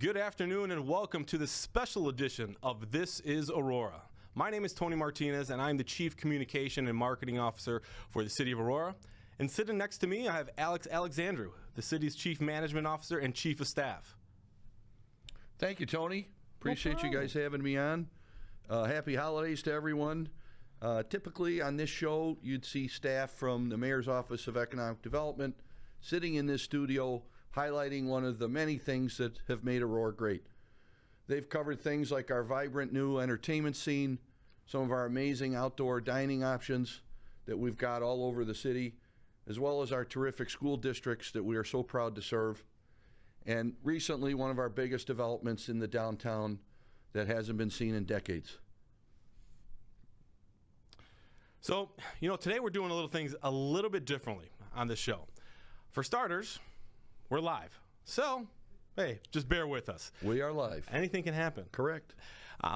Good afternoon and welcome to the special edition of This is Aurora. My name is Tony Martinez and I'm the Chief Communication and Marketing Officer for the City of Aurora. And sitting next to me, I have Alex Alexandru, the city's Chief Management Officer and Chief of Staff. Thank you, Tony. Appreciate you guys having me on. Happy holidays to everyone. Typically on this show, you'd see staff from the Mayor's Office of Economic Development sitting in this studio highlighting one of the many things that have made Aurora great. They've covered things like our vibrant new entertainment scene, some of our amazing outdoor dining options that we've got all over the city, as well as our terrific school districts that we are so proud to serve. And recently, one of our biggest developments in the downtown that hasn't been seen in decades. So, today we're doing things a little bit differently on this show. For starters, we're live. So, hey, just bear with us. We are live. Anything can happen. Correct.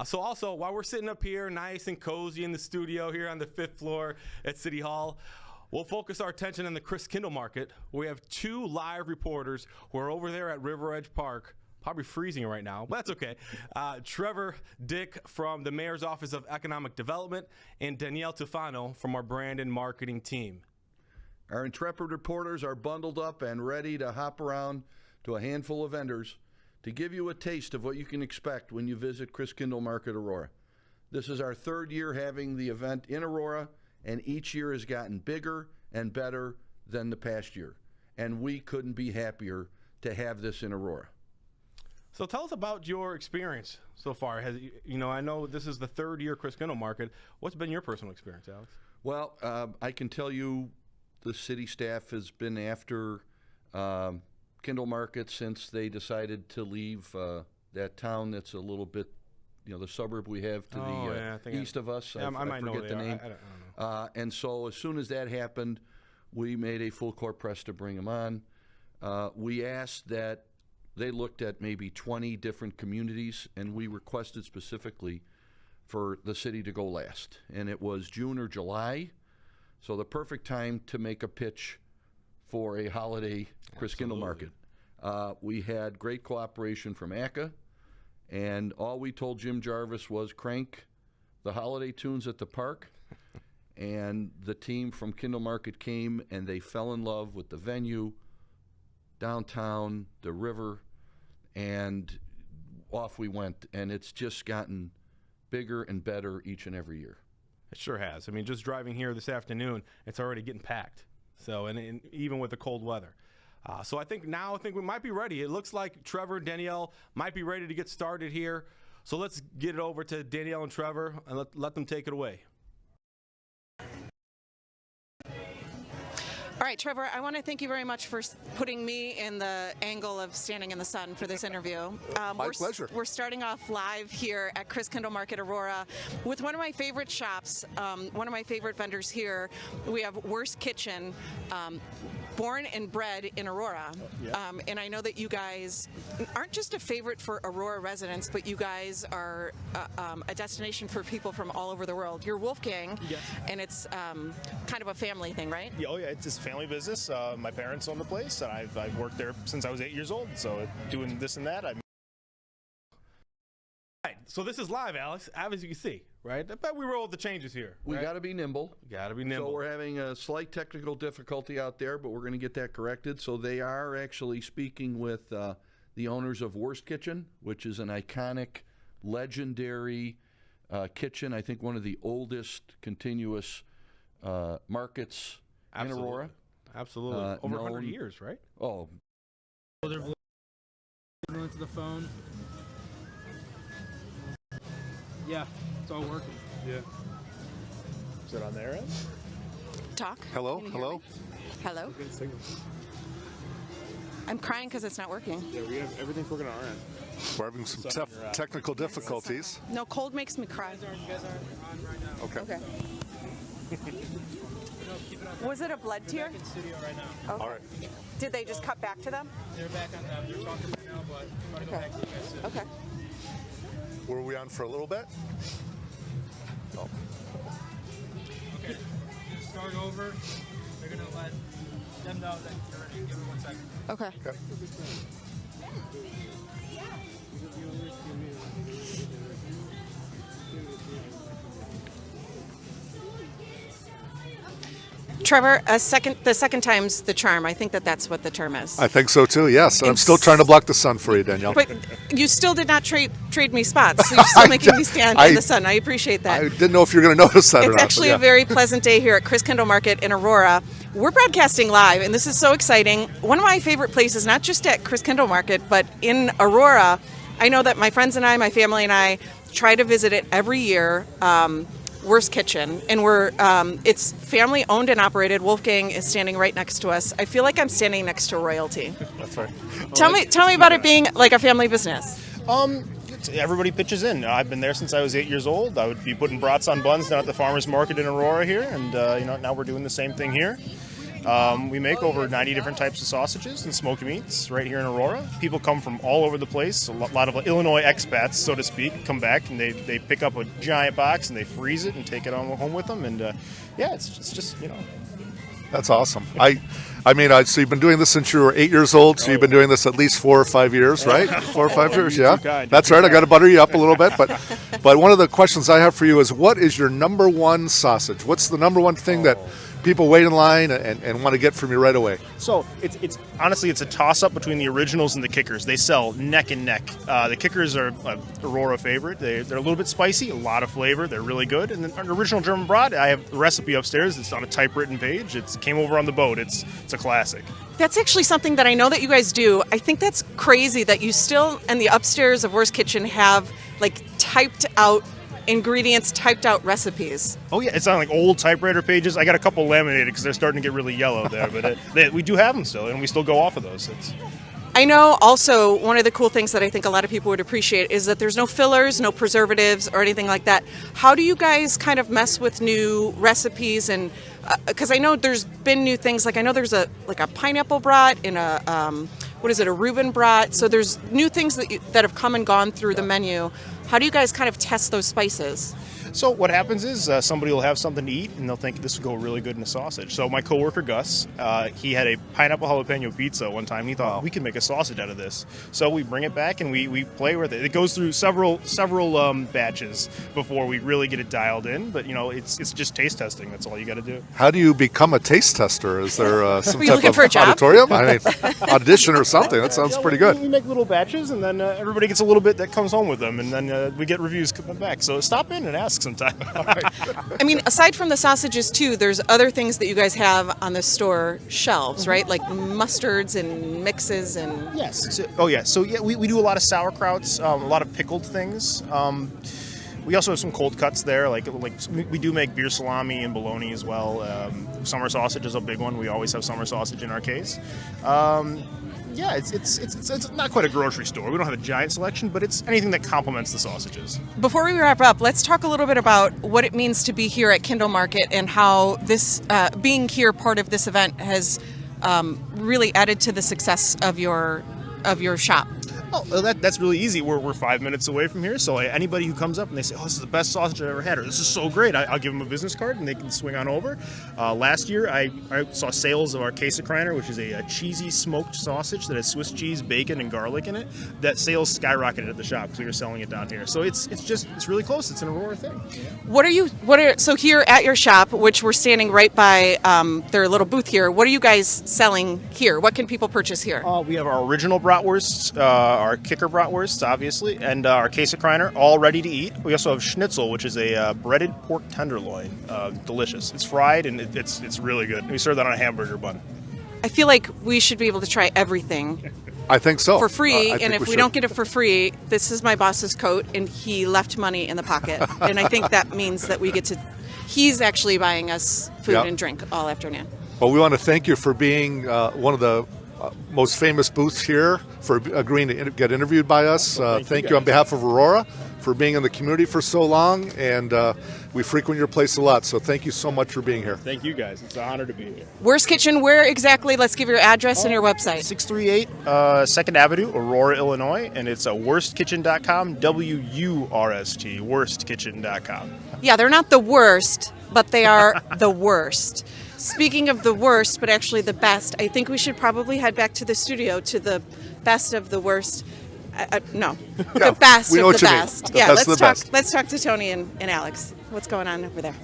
So also, while we're sitting up here nice and cozy in the studio here on the 5th floor at City Hall, we'll focus our attention on the Christkindlmarket. We have two live reporters who are over there at River Edge Park, probably freezing right now, but that's okay. Trevor Dick from the Mayor's Office of Economic Development and Danielle Tufano from our brand and marketing team. Our intrepid reporters are bundled up and ready to hop around to a handful of vendors to give you a taste of what you can expect when you visit Christkindlmarket Aurora. This is our third year having the event in Aurora, and each year has gotten bigger and better than the past year. And we couldn't be happier to have this in Aurora. So tell us about your experience so far. I know this is the third year Christkindlmarket. What's been your personal experience, Alex? Well, I can tell you the city staff has been after Kindlemarket since they decided to leave that town that's a little bit, the suburb we have to the east of us. I might forget know the name. I don't know. And so as soon as that happened, we made a full court press to bring them on. We asked that they looked at maybe 20 different communities, and we requested specifically for the city to go last. And it was June or July, so the perfect time to make a pitch for a holiday Christkindlmarket. We had great cooperation from ACA, and all we told Jim Jarvis was crank the holiday tunes at the park. And the team from Kindlemarket came, and they fell in love with the venue, downtown, the river, and off we went. And it's just gotten bigger and better each and every year. It sure has. I mean, just driving here this afternoon, it's already getting packed. So, and even with the cold weather. So I think we might be ready. It looks like Trevor and Danielle might be ready to get started here. So let's get it over to Danielle and Trevor and let them take it away. All right, Trevor, I want to thank you very much for putting me in the angle of standing in the sun for this interview. My pleasure. We're starting off live here at Christkindlmarket Aurora with one of my favorite shops, one of my favorite vendors here. We have Worst Kitchen, born and bred in Aurora. Yeah. And I know that you guys aren't just a favorite for Aurora residents, but you guys are a destination for people from all over the world. You're Wolfgang, yes. And it's kind of a family thing, right? Yeah, it's a family business. My parents own the place, and I've worked there since I was 8 years old. So doing this and that, Right, so this is live, Alex, as you can see, right? I bet we rolled the changes here. We right? got to be nimble. Got to be nimble. So we're having a slight technical difficulty out there, but we're going to get that corrected. So they are actually speaking with the owners of Worst Kitchen, which is an iconic, legendary kitchen. I think one of the oldest continuous markets in Aurora. Absolutely. Over 100 years, right? Oh. They're into the phone. Yeah, it's all working. Yeah. Is it on their end? Talk. Hello? Hello? Hello? Good signal. I'm crying because it's not working. Yeah, everything's working on our end. We're having some tough technical difficulties. No, cold makes me cry. You guys are on right now. Okay. Was it a blood They're tear? back in studio right now. Okay. All right. Did they just cut back to them? They're back on them. They're talking right now, but I'm going to go back to you guys soon. Okay. Were we on for a little bit? Oh. Okay. Just start over. They're going to let them know that you're ready. Give me 1 second. Okay. Okay. Trevor, the second time's the charm. I think that's what the term is. I think so too. Yes, and I'm still trying to block the sun for you, Danielle. But you still did not trade me spots. So you're still making me stand in the sun. I appreciate that. I didn't know if you were going to notice that or not. It's actually a very pleasant day here at Christkindlmarket in Aurora. We're broadcasting live, and this is so exciting. One of my favorite places, not just at Christkindlmarket, but in Aurora. I know that my friends and I, my family and I, try to visit it every year. Worst Kitchen, and it's family owned and operated. Wolfgang is standing right next to us. I feel like I'm standing next to royalty. That's right. Tell me about it being like a family business. Everybody pitches in. I've been there since I was 8 years old. I would be putting brats on buns down at the farmers market in Aurora here, and now we're doing the same thing here. We make over 90 different types of sausages and smoky meats right here in Aurora. People come from all over the place. A lot of Illinois expats, so to speak, come back and they pick up a giant box and they freeze it and take it on home with them. And it's just. That's awesome. So you've been doing this since you were 8 years old. So you've been doing this at least 4 or 5 years, right? 4 or 5 years, yeah. That's right. I got to butter you up a little bit, but one of the questions I have for you is, what is your number one sausage? What's the number one thing that people wait in line and want to get from you right away? So it's honestly, it's a toss-up between the originals and the kickers. They sell neck and neck. The kickers are an Aurora favorite. They're a little bit spicy, a lot of flavor. They're really good. And then an original German brat, I have the recipe upstairs. It's on a typewritten page. It came over on the boat. It's a classic. That's actually something that I know that you guys do. I think that's crazy that you still, in the upstairs of Worst Kitchen, have like typed out ingredients, typed out recipes. Oh yeah, it's on like old typewriter pages. I got a couple laminated because they're starting to get really yellow there, but we do have them still, and we still go off of those. I know also one of the cool things that I think a lot of people would appreciate is that there's no fillers, no preservatives or anything like that. How do you guys kind of mess with new recipes? And because I know there's been new things, like I know there's a pineapple brat and a Reuben brat. So there's new things that have come and gone through the menu. How do you guys kind of test those spices? So what happens is somebody will have something to eat and they'll think this would go really good in a sausage. So my coworker Gus, he had a pineapple jalapeno pizza one time. And he thought we can make a sausage out of this. So we bring it back and we play with it. It goes through several batches before we really get it dialed in. But it's just taste testing. That's all you got to do. How do you become a taste tester? Is there some type of auditorium? Audition or something? That sounds pretty good. We make little batches and then everybody gets a little bit that comes home with them, and then we get reviews coming back. So stop in and ask sometime. All right. I mean, aside from the sausages too, there's other things that you guys have on the store shelves, right? Like mustards and mixes and... Yes. So we do a lot of sauerkrauts, a lot of pickled things. We also have some cold cuts there. Like we do make beer salami and bologna as well. Summer sausage is a big one. We always have summer sausage in our case. It's not quite a grocery store. We don't have a giant selection, but it's anything that complements the sausages. Before we wrap up, let's talk a little bit about what it means to be here at Kindlemarket and how this being here part of this event has really added to the success of your shop. Oh, well, that's really easy. We're 5 minutes away from here, so anybody who comes up and they say, "Oh, this is the best sausage I've ever had," or "This is so great," I'll give them a business card and they can swing on over. Last year, I saw sales of our Christkindlmarket, which is a cheesy smoked sausage that has Swiss cheese, bacon, and garlic in it. That sales skyrocketed at the shop because we were selling it down here. So it's really close. It's an Aurora thing. So here at your shop, which we're standing right by their little booth here, what are you guys selling here? What can people purchase here? We have our original bratwursts, our kicker bratwursts, obviously, and our Christkindlmarket, all ready to eat. We also have schnitzel, which is a breaded pork tenderloin. Delicious. It's fried and it's really good. We serve that on a hamburger bun. I feel like we should be able to try everything. I think so. For free, and if we don't get it for free, this is my boss's coat, and he left money in the pocket. And I think that means that we get to... He's actually buying us food and drink all afternoon. Well, we want to thank you for being one of the most famous booths here, for agreeing to get interviewed by us. Thank you on behalf of Aurora for being in the community for so long, and we frequent your place a lot, so thank you so much for being here. Thank you guys. It's an honor to be here. Worst Kitchen, where exactly? Let's give your address and your website. 638 2nd Avenue, Aurora, Illinois, and it's worstkitchen.com, WURST, worstkitchen.com. Yeah, they're not the worst, but they are the worst. speaking of the worst, but actually the best, I think we should probably head back to the studio to the best of the worst. No, Yeah, the best we know of what the you mean. best. The Yeah, best of let's the talk. best. Let's talk to Tony and Alex. What's going on over there?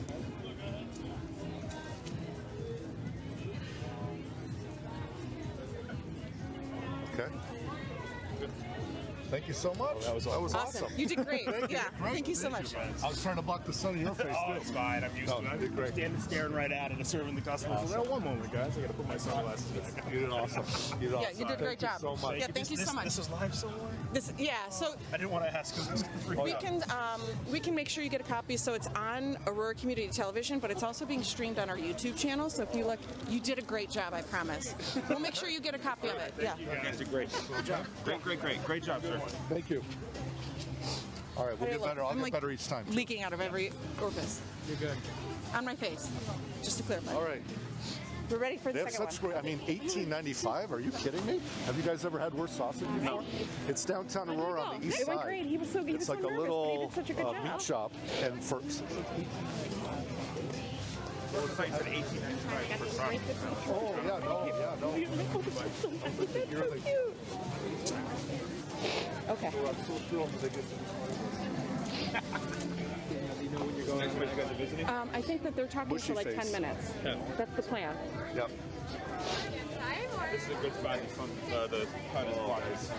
Okay. Thank you so much. That was awesome. You did great. Yeah, thank you so much. I was trying to block the sun in your face, Oh, too. it's fine. I'm used to it. you did great. I'm standing staring right at it and serving the customers. Awesome. Well, one moment, guys. I got to put my sunglasses back. You did awesome. You did Yeah, awesome. you did a great job. So much. Yeah, thank you so much. This is live somewhere? So I didn't want to ask because it's free. we can make sure you get a copy. So it's on Aurora Community Television, but it's also being streamed on our YouTube channel. So if you look, you did a great job. I promise. We'll make sure you get a copy of it. Yeah. You guys did great. Good job. Great job, sir. Thank you. All right, we'll get better. I'll I'm get like better each time. Leaking out of every orifice. You're good. On my face. Just to clarify. All right. We're ready for They the have second such one. great, I mean, $18.95? Are you kidding me? Have you guys ever had worse sausage before? No. It's downtown Aurora on the east It went side. great. He was so good. He It's was like so a nervous, but he little did such a good job. meat shop. And for Oh, yeah, no. Okay. I'm so thrilled that they get I think that they're talking Mushy for like 10 face. minutes. That's the plan. Yep. This is a good spot to come the waters.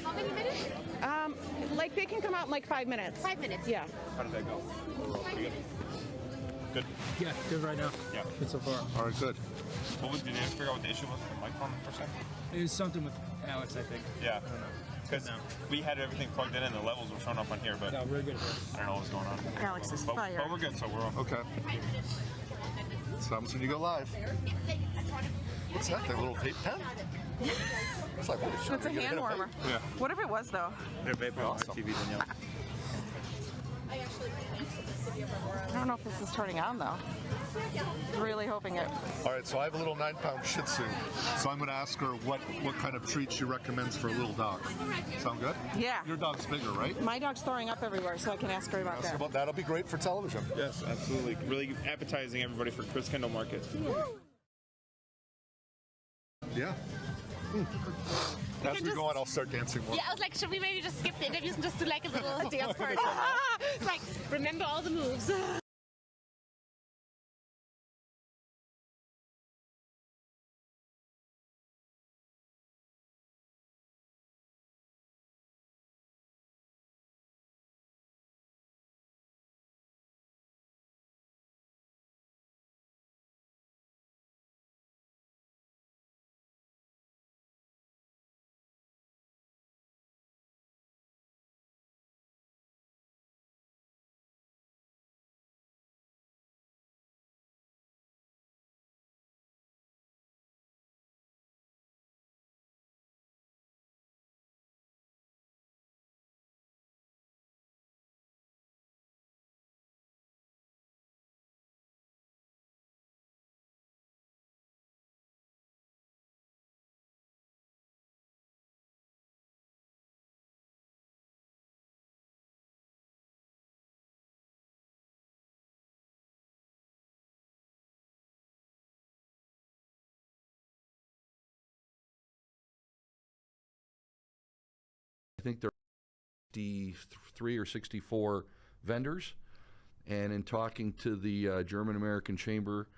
How many minutes? Like they can come out in like 5 minutes. 5 minutes. Yeah. How did that go? Good. Yeah, good right now. Yeah. Good so far. All right, good. Did you figure out what the issue was with the microphone for a second? It was something with Alex, I think. Yeah. Because we had everything plugged in and the levels were showing up on here, but No, we're good. I don't know what's going on. Alex is But fired. we're good, so we're on. Okay. So happens when you go live. What's that? That little vape pen? It's like, holy shit, It's a you're gonna hand hit warmer. vape. Yeah. What if it was though? They're vaping on TV, Danielle. I don't know if this is turning on though. Really hoping it. All right, so I have a little 9-pound Shih Tzu. So I'm going to ask her what kind of treat she recommends for a little dog. Sound good? Yeah. Your dog's bigger, right? My dog's throwing up everywhere, so I can ask her about Ask her that. about that'll be great for television. Yes, absolutely. Really appetizing everybody for Christkindlmarket. Yeah. As we go on, I'll start dancing more. Yeah, I was like, should we maybe just skip the interviews and just do like a little dance party? It's like, remember all the moves. I think there are 63 or 64 vendors, and in talking to the German-American Chamber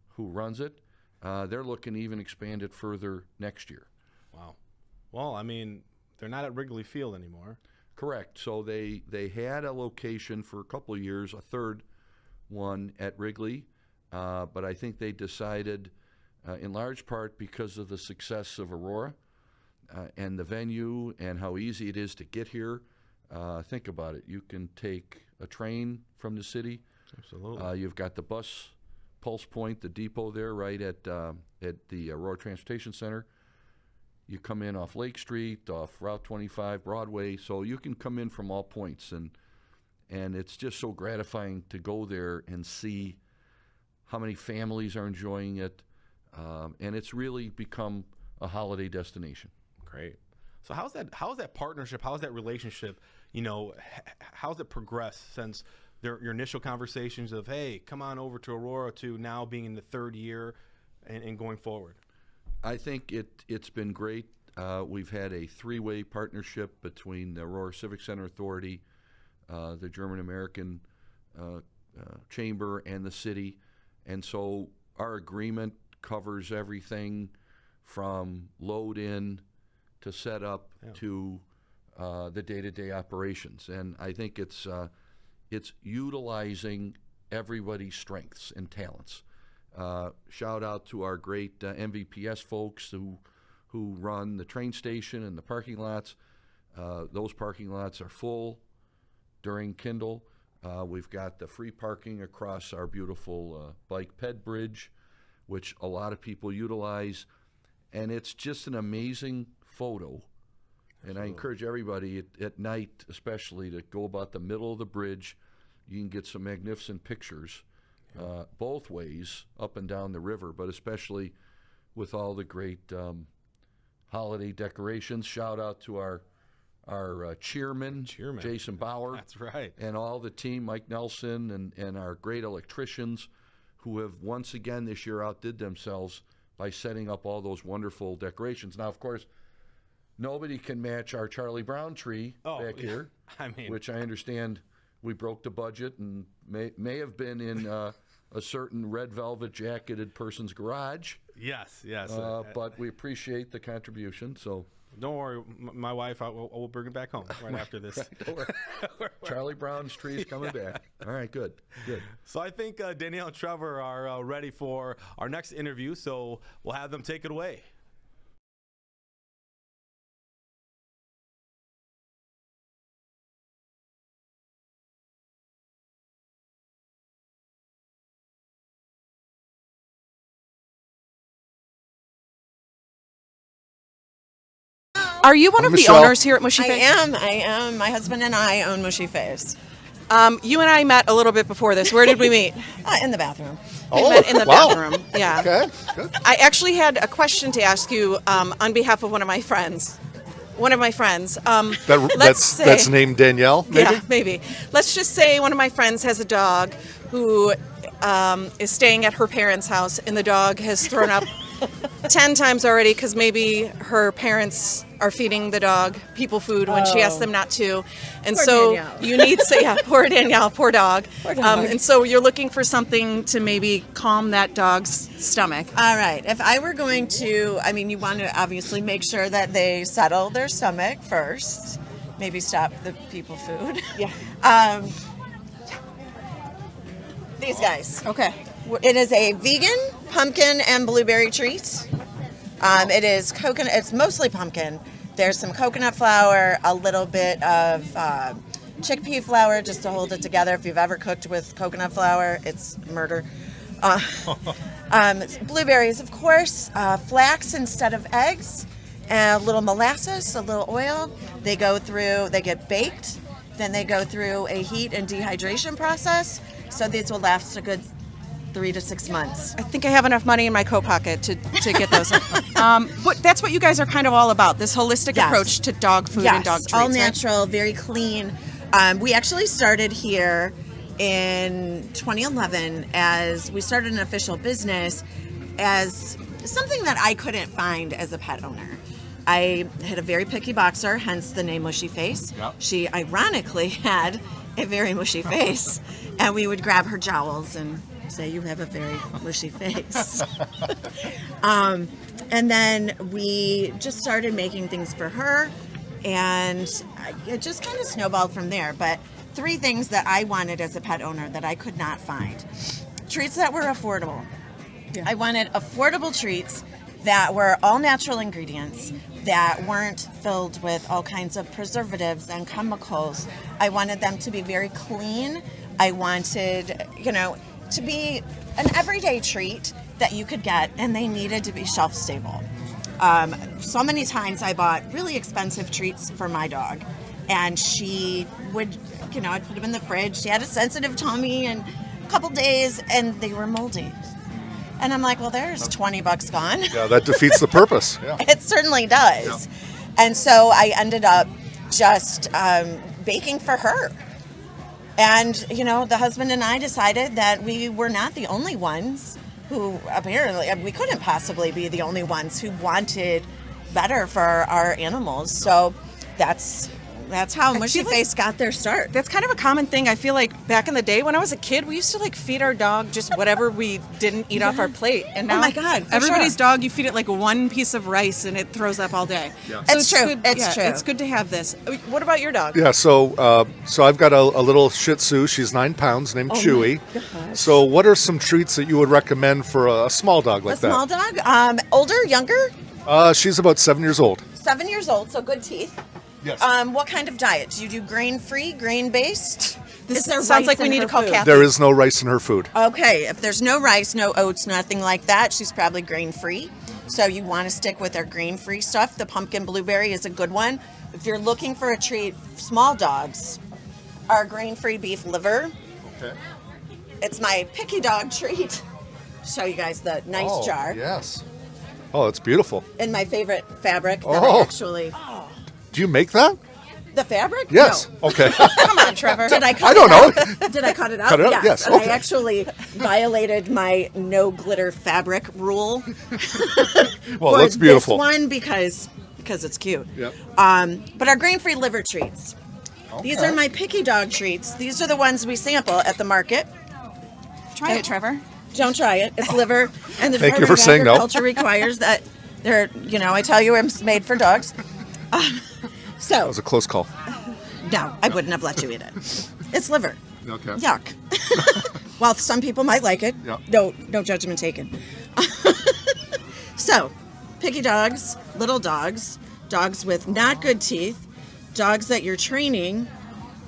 who runs it, they're looking to even expand it further next year. Wow. Well, I mean, they're not at Wrigley Field anymore. Correct. So they had a location for a couple of years, a third one at Wrigley, but I think they decided, in large part because of the success of Aurora and the venue and how easy it is to get here. Think about it. You can take a train from the city. Absolutely. You've got the bus pulse point, the depot there, right at the Aurora Transportation Center. You come in off Lake Street, off Route 25, Broadway, so you can come in from all points, and it's just so gratifying to go there and see how many families are enjoying it, and it's really become a holiday destination. Great. So how's that partnership? How's that relationship? You know, how's it progressed since your initial conversations of, hey, come on over to Aurora, to now being in the third year and going forward? I think it's been great. We've had a three-way partnership between the Aurora Civic Center Authority, the German American Chamber, and the city. And so our agreement covers everything from load in to set up to the day-to-day operations. And I think it's utilizing everybody's strengths and talents. Shout out to our great MVPS folks who run the train station and the parking lots. Those parking lots are full during Kindle. We've got the free parking across our beautiful bike ped bridge, which a lot of people utilize. And it's just an amazing photo. And I encourage everybody at night especially to go about the middle of the bridge. You can get some magnificent pictures both ways, up and down the river, but especially with all the great holiday decorations. Shout out to our chairman, Jason Bauer. That's right. And all the team, Mike Nelson, and our great electricians who have once again this year outdid themselves by setting up all those wonderful decorations. Now, of course, nobody can match our Charlie Brown tree back here, which I understand we broke the budget and may have been in a certain red velvet jacketed person's garage. Yes. But we appreciate the contribution. So don't worry, my wife, we'll bring it back home right after this. Right, don't worry. Charlie Brown's tree is coming back. All right, good. So I think Danielle and Trevor are ready for our next interview, so we'll have them take it away. Are you one of the Michelle. owners here at Mushy Face? I am. My husband and I own Mushy Face. You and I met a little bit before this. Where did we meet? In the bathroom. We met in the wow. bathroom. Yeah. Okay, good. I actually had a question to ask you on behalf of one of my friends. That's named Danielle, maybe? Yeah, maybe. Let's just say one of my friends has a dog who is staying at her parents' house, and the dog has thrown up 10 times already because maybe her parents are feeding the dog people food when she asks them not to. And Poor so Danielle. you need to, poor Danielle, poor dog. Poor dog. And so you're looking for something to maybe calm that dog's stomach. All right. If I were going to, you want to obviously make sure that they settle their stomach first. Maybe stop the people food. Yeah. These guys. Okay. It is a vegan pumpkin and blueberry treat. It is coconut. It's mostly pumpkin. There's some coconut flour, a little bit of chickpea flour just to hold it together. If you've ever cooked with coconut flour, it's murder. Blueberries, of course, flax instead of eggs, and a little molasses, a little oil. They get baked, then they go through a heat and dehydration process. So these will last a good 3 to 6 months. I think I have enough money in my coat pocket to get those. But that's what you guys are kind of all about, this holistic approach to dog food and dog treats. All right? natural, very clean. We actually started here in 2011 as we started an official business as something that I couldn't find as a pet owner. I had a very picky boxer, hence the name Mushy Face. Yep. She ironically had a very mushy face, and we would grab her jowls and say, "You have a very mushy face." And then we just started making things for her, and it just kind of snowballed from there. But 3 things that I wanted as a pet owner that I could not find: treats that were affordable. Yeah. I wanted affordable treats that were all natural ingredients, that weren't filled with all kinds of preservatives and chemicals. I wanted them to be very clean. I wanted, to be an everyday treat that you could get, and they needed to be shelf stable. So many times I bought really expensive treats for my dog, and she would, I'd put them in the fridge. She had a sensitive tummy, and a couple days, and they were moldy. And I'm like, well, there's $20 gone. Yeah, that defeats the purpose. Yeah. It certainly does. And so I ended up just baking for her. And, you know, the husband and I decided that we were not the only ones who apparently, we couldn't possibly be the only ones who wanted better for our animals. So that's how Mushy Face got their start. That's kind of a common thing. I feel like back in the day when I was a kid, we used to like feed our dog just whatever we didn't eat off our plate. And now my God, for everybody's sure. dog, you feed it like one piece of rice and it throws up all day. Yeah. So It's true. Good, It's true. It's good to have this. What about your dog? Yeah, so I've got a little Shih Tzu. She's 9 pounds, named Chewy. So what are some treats that you would recommend for a small dog like A small that? dog, older, younger, She's about 7 years old. 7 years old, so good teeth. Yes. What kind of diet? Do you do grain-free, grain-based? This Is there sounds like rice we in need her to call food? Kathy. There is no rice in her food. Okay, if there's no rice, no oats, nothing like that, she's probably grain-free. So you want to stick with our grain-free stuff. The pumpkin blueberry is a good one. If you're looking for a treat, small dogs, our grain-free beef liver. Okay. It's my picky dog treat. Show you guys the nice jar. Yes. Oh, it's beautiful. And my favorite fabric that Oh. I actually... Do you make that? The fabric? Yes. No. Okay. Come on, Trevor. Did I cut I don't it know. out? Did I cut it out? Cut it out? Yes, And okay. I actually violated my no glitter fabric rule. Well, for that's beautiful. This one because it's cute. Yep. But our grain-free liver treats. These are my picky dog treats. These are the ones we sample at the market. Try it, Trevor. Don't try it. It's liver, and the Thank you Department for of saying no. Agriculture requires that they're. You know, I tell you, it's made for dogs. That So was a close call. no, I wouldn't have let you eat it. It's liver. Okay. Yuck. While some people might like it, Yep. no judgment taken. So, picky dogs, little dogs, dogs with not good teeth, dogs that you're training,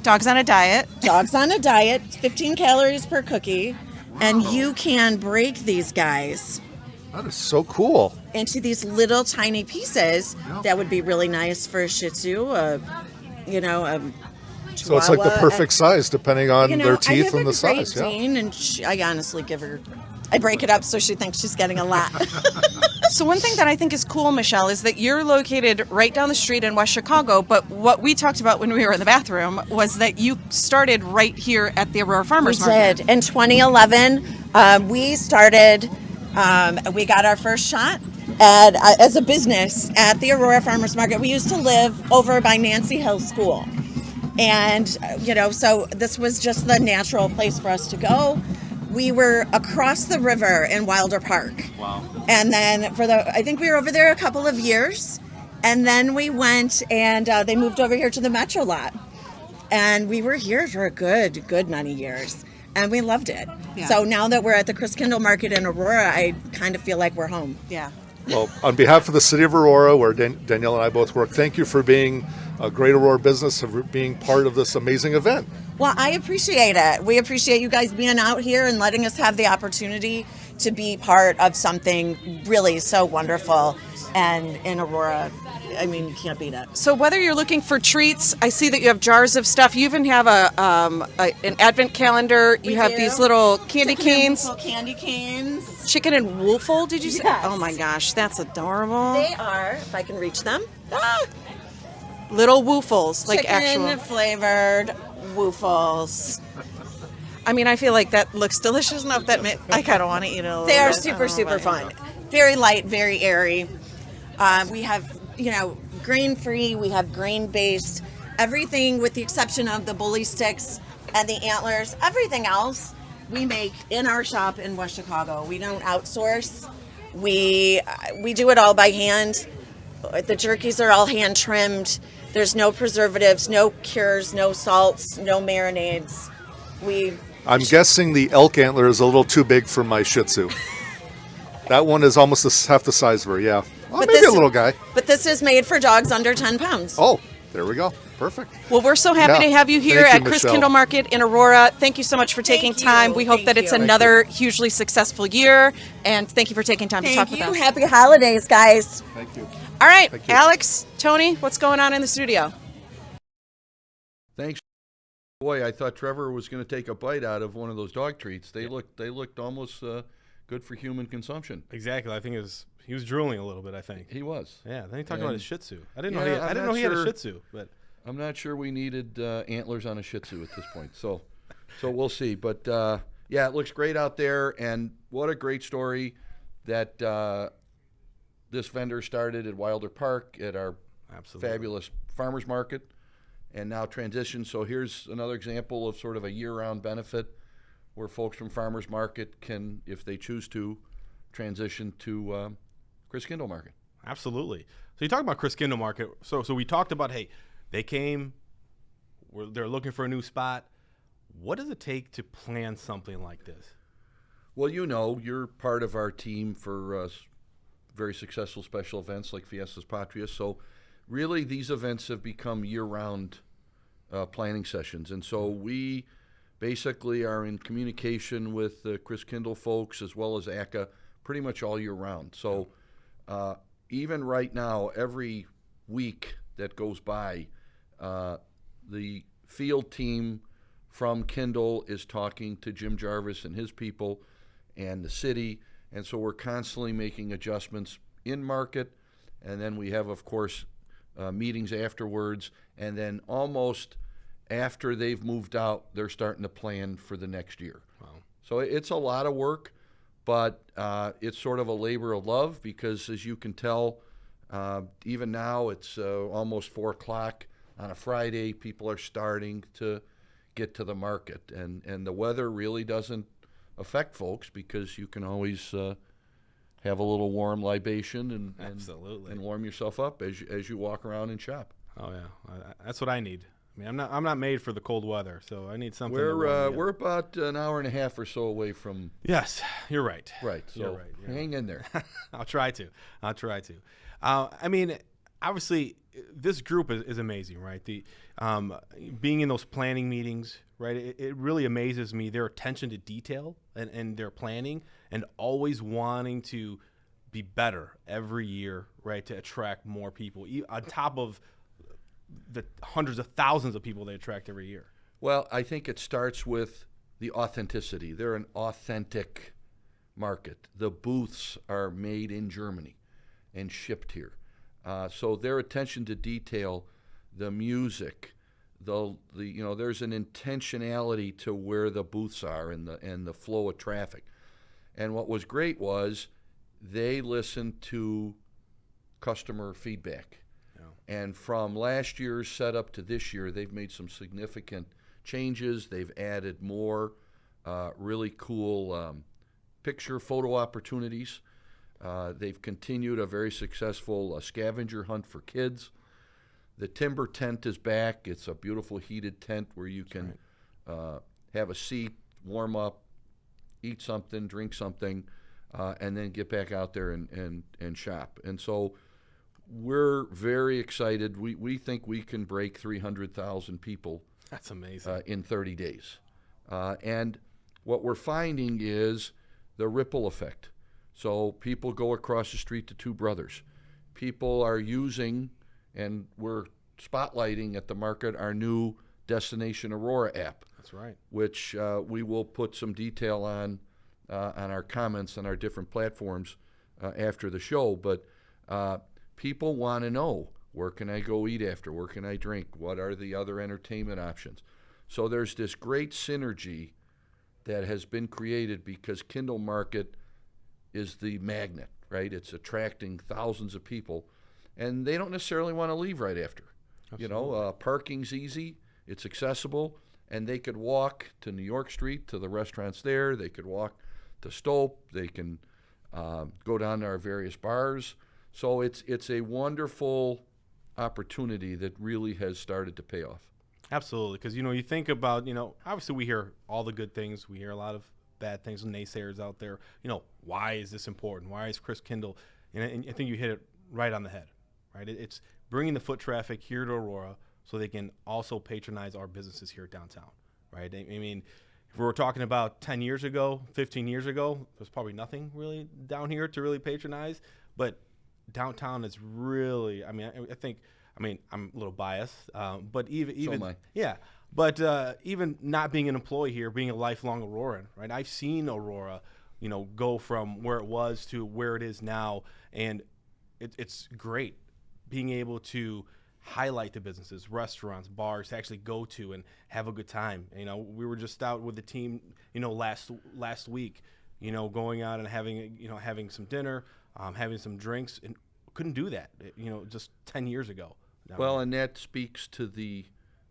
Dog's on a diet. dogs on a diet, 15 calories per cookie, and you can break these guys That is so cool. into these little tiny pieces Yep. that would be really nice for a Shih Tzu, a So it's like the Chihuahua, perfect size depending on You know, their teeth I and the have a Great size. Yeah. Dane, and I honestly give her. I break it up so she thinks she's getting a lot. So one thing that I think is cool, Michelle, is that you're located right down the street in West Chicago, but what we talked about when we were in the bathroom was that you started right here at the Aurora We Farmers Market. did. In 2011, we started, we got our first shot as a business at the Aurora Farmers Market. We used to live over by Nancy Hill School. And, so this was just the natural place for us to go. We were across the river in Wilder Park. Wow. And then I think we were over there a couple of years. And then we went and they moved over here to the Metro lot. And we were here for a good many years. And we loved it. Yeah. So now that we're at the Christkindlmarket in Aurora, I kind of feel like we're home. Yeah. Well, on behalf of the city of Aurora, where Danielle and I both work, thank you for being a great Aurora business, for being part of this amazing event. Well, I appreciate it. We appreciate you guys being out here and letting us have the opportunity to be part of something really so wonderful. And in Aurora, I mean, you can't beat it. So whether you're looking for treats, I see that you have jars of stuff. You even have an advent calendar. You have do. these little candy Chicken and canes. waffle candy canes. Chicken and woofle, did you say? Yes. Oh my gosh, that's adorable. They are, if I can reach them, Little woofles, like chicken actual. flavored woofles. I mean, I feel like that looks delicious enough that I kind of want to eat it a little They are bit. super, super fun. Very light, very airy. We have, grain-free. We have grain-based. Everything with the exception of the bully sticks and the antlers. Everything else we make in our shop in West Chicago. We don't outsource. We do it all by hand. The jerkies are all hand trimmed. There's no preservatives, no cures, no salts, no marinades. I'm guessing the elk antler is a little too big for my Shih Tzu. That one is almost half the size of her, yeah. Oh, maybe a little guy. But this is made for dogs under 10 pounds. Oh, there we go. Perfect. Well, we're so happy Yeah. to have you here Thank at you, Chris Michelle. Kindle Market in Aurora. Thank you so much for taking Thank time. you. We hope Thank that it's you. another hugely successful year, and thank you for taking time to talk Thank with you. us. Happy holidays, guys. Thank you. All right, Thank you. Alex, Tony, what's going on in the studio? Thanks. Boy, I thought Trevor was going to take a bite out of one of those dog treats. They looked almost good for human consumption. Exactly. I think he was drooling a little bit, I think. He was. Yeah, then he talked about his Shih Tzu. I didn't Yeah, know he had a Shih Tzu, but I'm not sure we needed antlers on a Shih Tzu at this point. So So we'll see. But, yeah, it looks great out there. And what a great story that this vendor started at Wilder Park at our fabulous farmers market and now transitioned. So here's another example of sort of a year-round benefit where folks from farmers market can, if they choose to, transition to Christkindlmarket. Absolutely. So you talk about Christkindlmarket. So we talked about, hey, they came, they're looking for a new spot. What does it take to plan something like this? Well, you know, you're part of our team for very successful special events like Fiestas Patrias. So really these events have become year-round planning sessions. And so we basically are in communication with the Christkindl folks as well as ACA pretty much all year round. So even right now, every week that goes by, the field team from Kindle is talking to Jim Jarvis and his people and the city. And so we're constantly making adjustments in market. And then we have, of course, meetings afterwards. And then almost after they've moved out, they're starting to plan for the next year. Wow. So it's a lot of work, but it's sort of a labor of love because, as you can tell, even now it's almost 4 o'clock on a Friday. People are starting to get to the market. And the weather really doesn't affect folks because you can always have a little warm libation and warm yourself up as you walk around and shop. Oh yeah, that's what I need. I mean, I'm not made for the cold weather, so I need something. We're about an hour and a half or so away from. Yes, you're right. Right, so you're right. hang in there. I'll try to. I mean, obviously, this group is amazing, right? The being in those planning meetings, right? It really amazes me their attention to detail and their planning, and always wanting to be better every year, right? To attract more people, on top of the hundreds of thousands of people they attract every year. Well, I think it starts with the authenticity. They're an authentic market. The booths are made in Germany and shipped here. So their attention to detail, the music, there's an intentionality to where the booths are and the flow of traffic. And what was great was they listened to customer feedback. And from last year's setup to this year, they've made some significant changes. They've added more really cool picture photo opportunities. They've continued a very successful scavenger hunt for kids. The timber tent is back. It's a beautiful heated tent where you can have a seat, warm up, eat something, drink something, and then get back out there and shop. And so we're very excited. We think we can break 300,000 people. That's amazing. In 30 days. And what we're finding is the ripple effect. So people go across the street to Two Brothers. People are using, and we're spotlighting at the market, our new Destination Aurora app. That's right. Which we will put some detail on our comments on our different platforms after the show. But people want to know, where can I go eat after? Where can I drink? What are the other entertainment options? So there's this great synergy that has been created because Kindlemarket is the magnet, right? It's attracting thousands of people, and they don't necessarily want to leave right after. Absolutely. Parking's easy, it's accessible, and they could walk to New York Street to the restaurants there. They could walk to Stope. They can go down to our various bars. So it's a wonderful opportunity that really has started to pay off. Absolutely, because you think about obviously we hear all the good things, we hear a lot of bad things, naysayers out there. Why is this important? Why is Christkindl? And I think you hit it right on the head, right? It's bringing the foot traffic here to Aurora so they can also patronize our businesses here downtown, right? I mean, if we were talking about 10 years ago, 15 years ago, there's probably nothing really down here to really patronize, but downtown is really, I think I'm a little biased, but even so am I. Yeah, but even not being an employee here, being a lifelong Auroran, right? I've seen Aurora, go from where it was to where it is now, and it's great being able to highlight the businesses, restaurants, bars to actually go to and have a good time. You know, we were just out with the team, you know, last week, you know, going out and having some dinner, having some drinks, and couldn't do that, you know, just 10 years ago. Well, and that speaks to the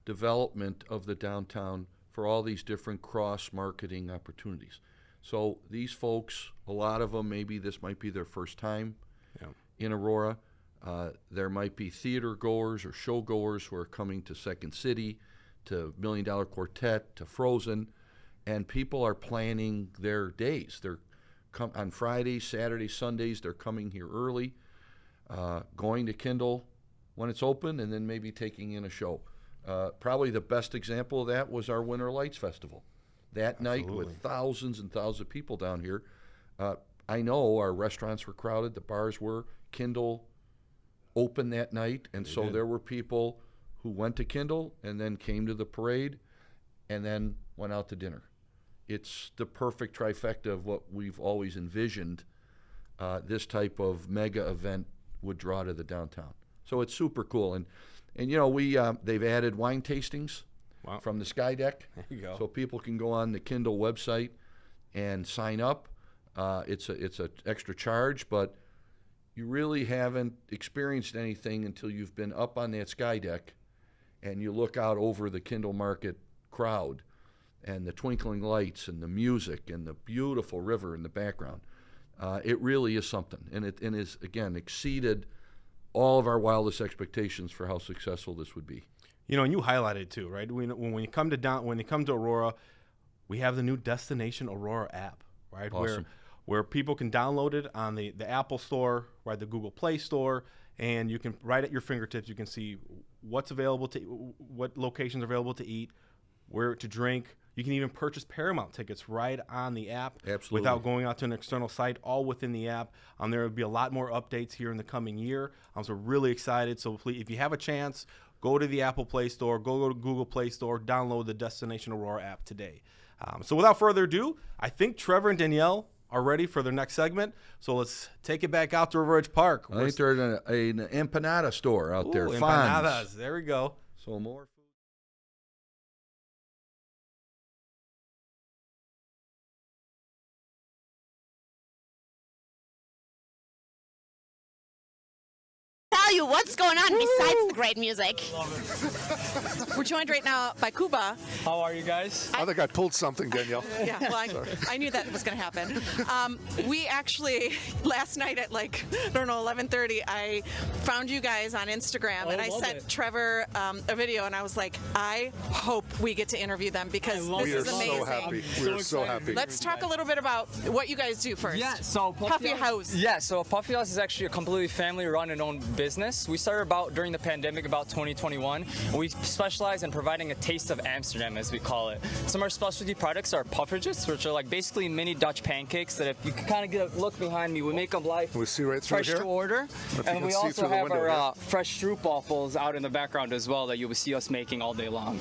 development of the downtown for all these different cross-marketing opportunities. So these folks, a lot of them, maybe this might be their first time in Aurora. There might be theater goers or show goers who are coming to Second City, to $1 Million Quartet, to Frozen, and people are planning their days. They're on Fridays, Saturdays, Sundays, they're coming here early, going to Kindle when it's open, and then maybe taking in a show. Probably the best example of that was our Winter Lights Festival. That night with thousands and thousands of people down here. I know our restaurants were crowded, the bars were. Kindle open that night, and so there were people who went to Kindle and then came to the parade and then went out to dinner. It's the perfect trifecta of what we've always envisioned this type of mega event would draw to the downtown. So it's super cool. And you know, they've added wine tastings from the Sky Deck. There you go. So people can go on the Kindle website and sign up. It's an extra charge, but you really haven't experienced anything until you've been up on that Sky Deck and you look out over the Kindlemarket crowd and the twinkling lights and the music and the beautiful river in the background. It really is something, and it is, again, exceeded all of our wildest expectations for how successful this would be. You know, and you highlighted too, right? When you come to Aurora, we have the new Destination Aurora app, right? Awesome. Where people can download it on the Apple Store, right, the Google Play Store, and you can, right at your fingertips, you can see what's available what locations are available to eat, where to drink. You can even purchase Paramount tickets right on the app. Absolutely. Without going out to an external site, all within the app. There will be a lot more updates here in the coming year. I'm so really excited. So please, if you have a chance, go to the Apple Play Store, go to Google Play Store, download the Destination Aurora app today. So without further ado, I think Trevor and Danielle are ready for their next segment. So let's take it back out to River Edge Park. I think there's an empanada store out there. Empanadas. There we go. So more. Tell you what's going on besides the great music. We're joined right now by Kuba. How are you guys? I think I pulled something, Danielle. Yeah, well, I knew that was going to happen. We actually, last night at 11:30, I found you guys on Instagram, and I sent Trevor a video, and I was like, I hope we get to interview them because this is amazing. So happy. We're so happy. Let's talk a little bit about what you guys do first. Yeah, so Puffy House. Yeah, so Puffy House is actually a completely family-run and owned business. We started during the pandemic, about 2021. And we specialize in providing a taste of Amsterdam, as we call it. Some of our specialty products are puffertjes, which are basically mini Dutch pancakes that if you can kind of get a look behind me, we make them we see right through fresh here? to order. And we also have our fresh stroopwafels out in the background as well that you will see us making all day long.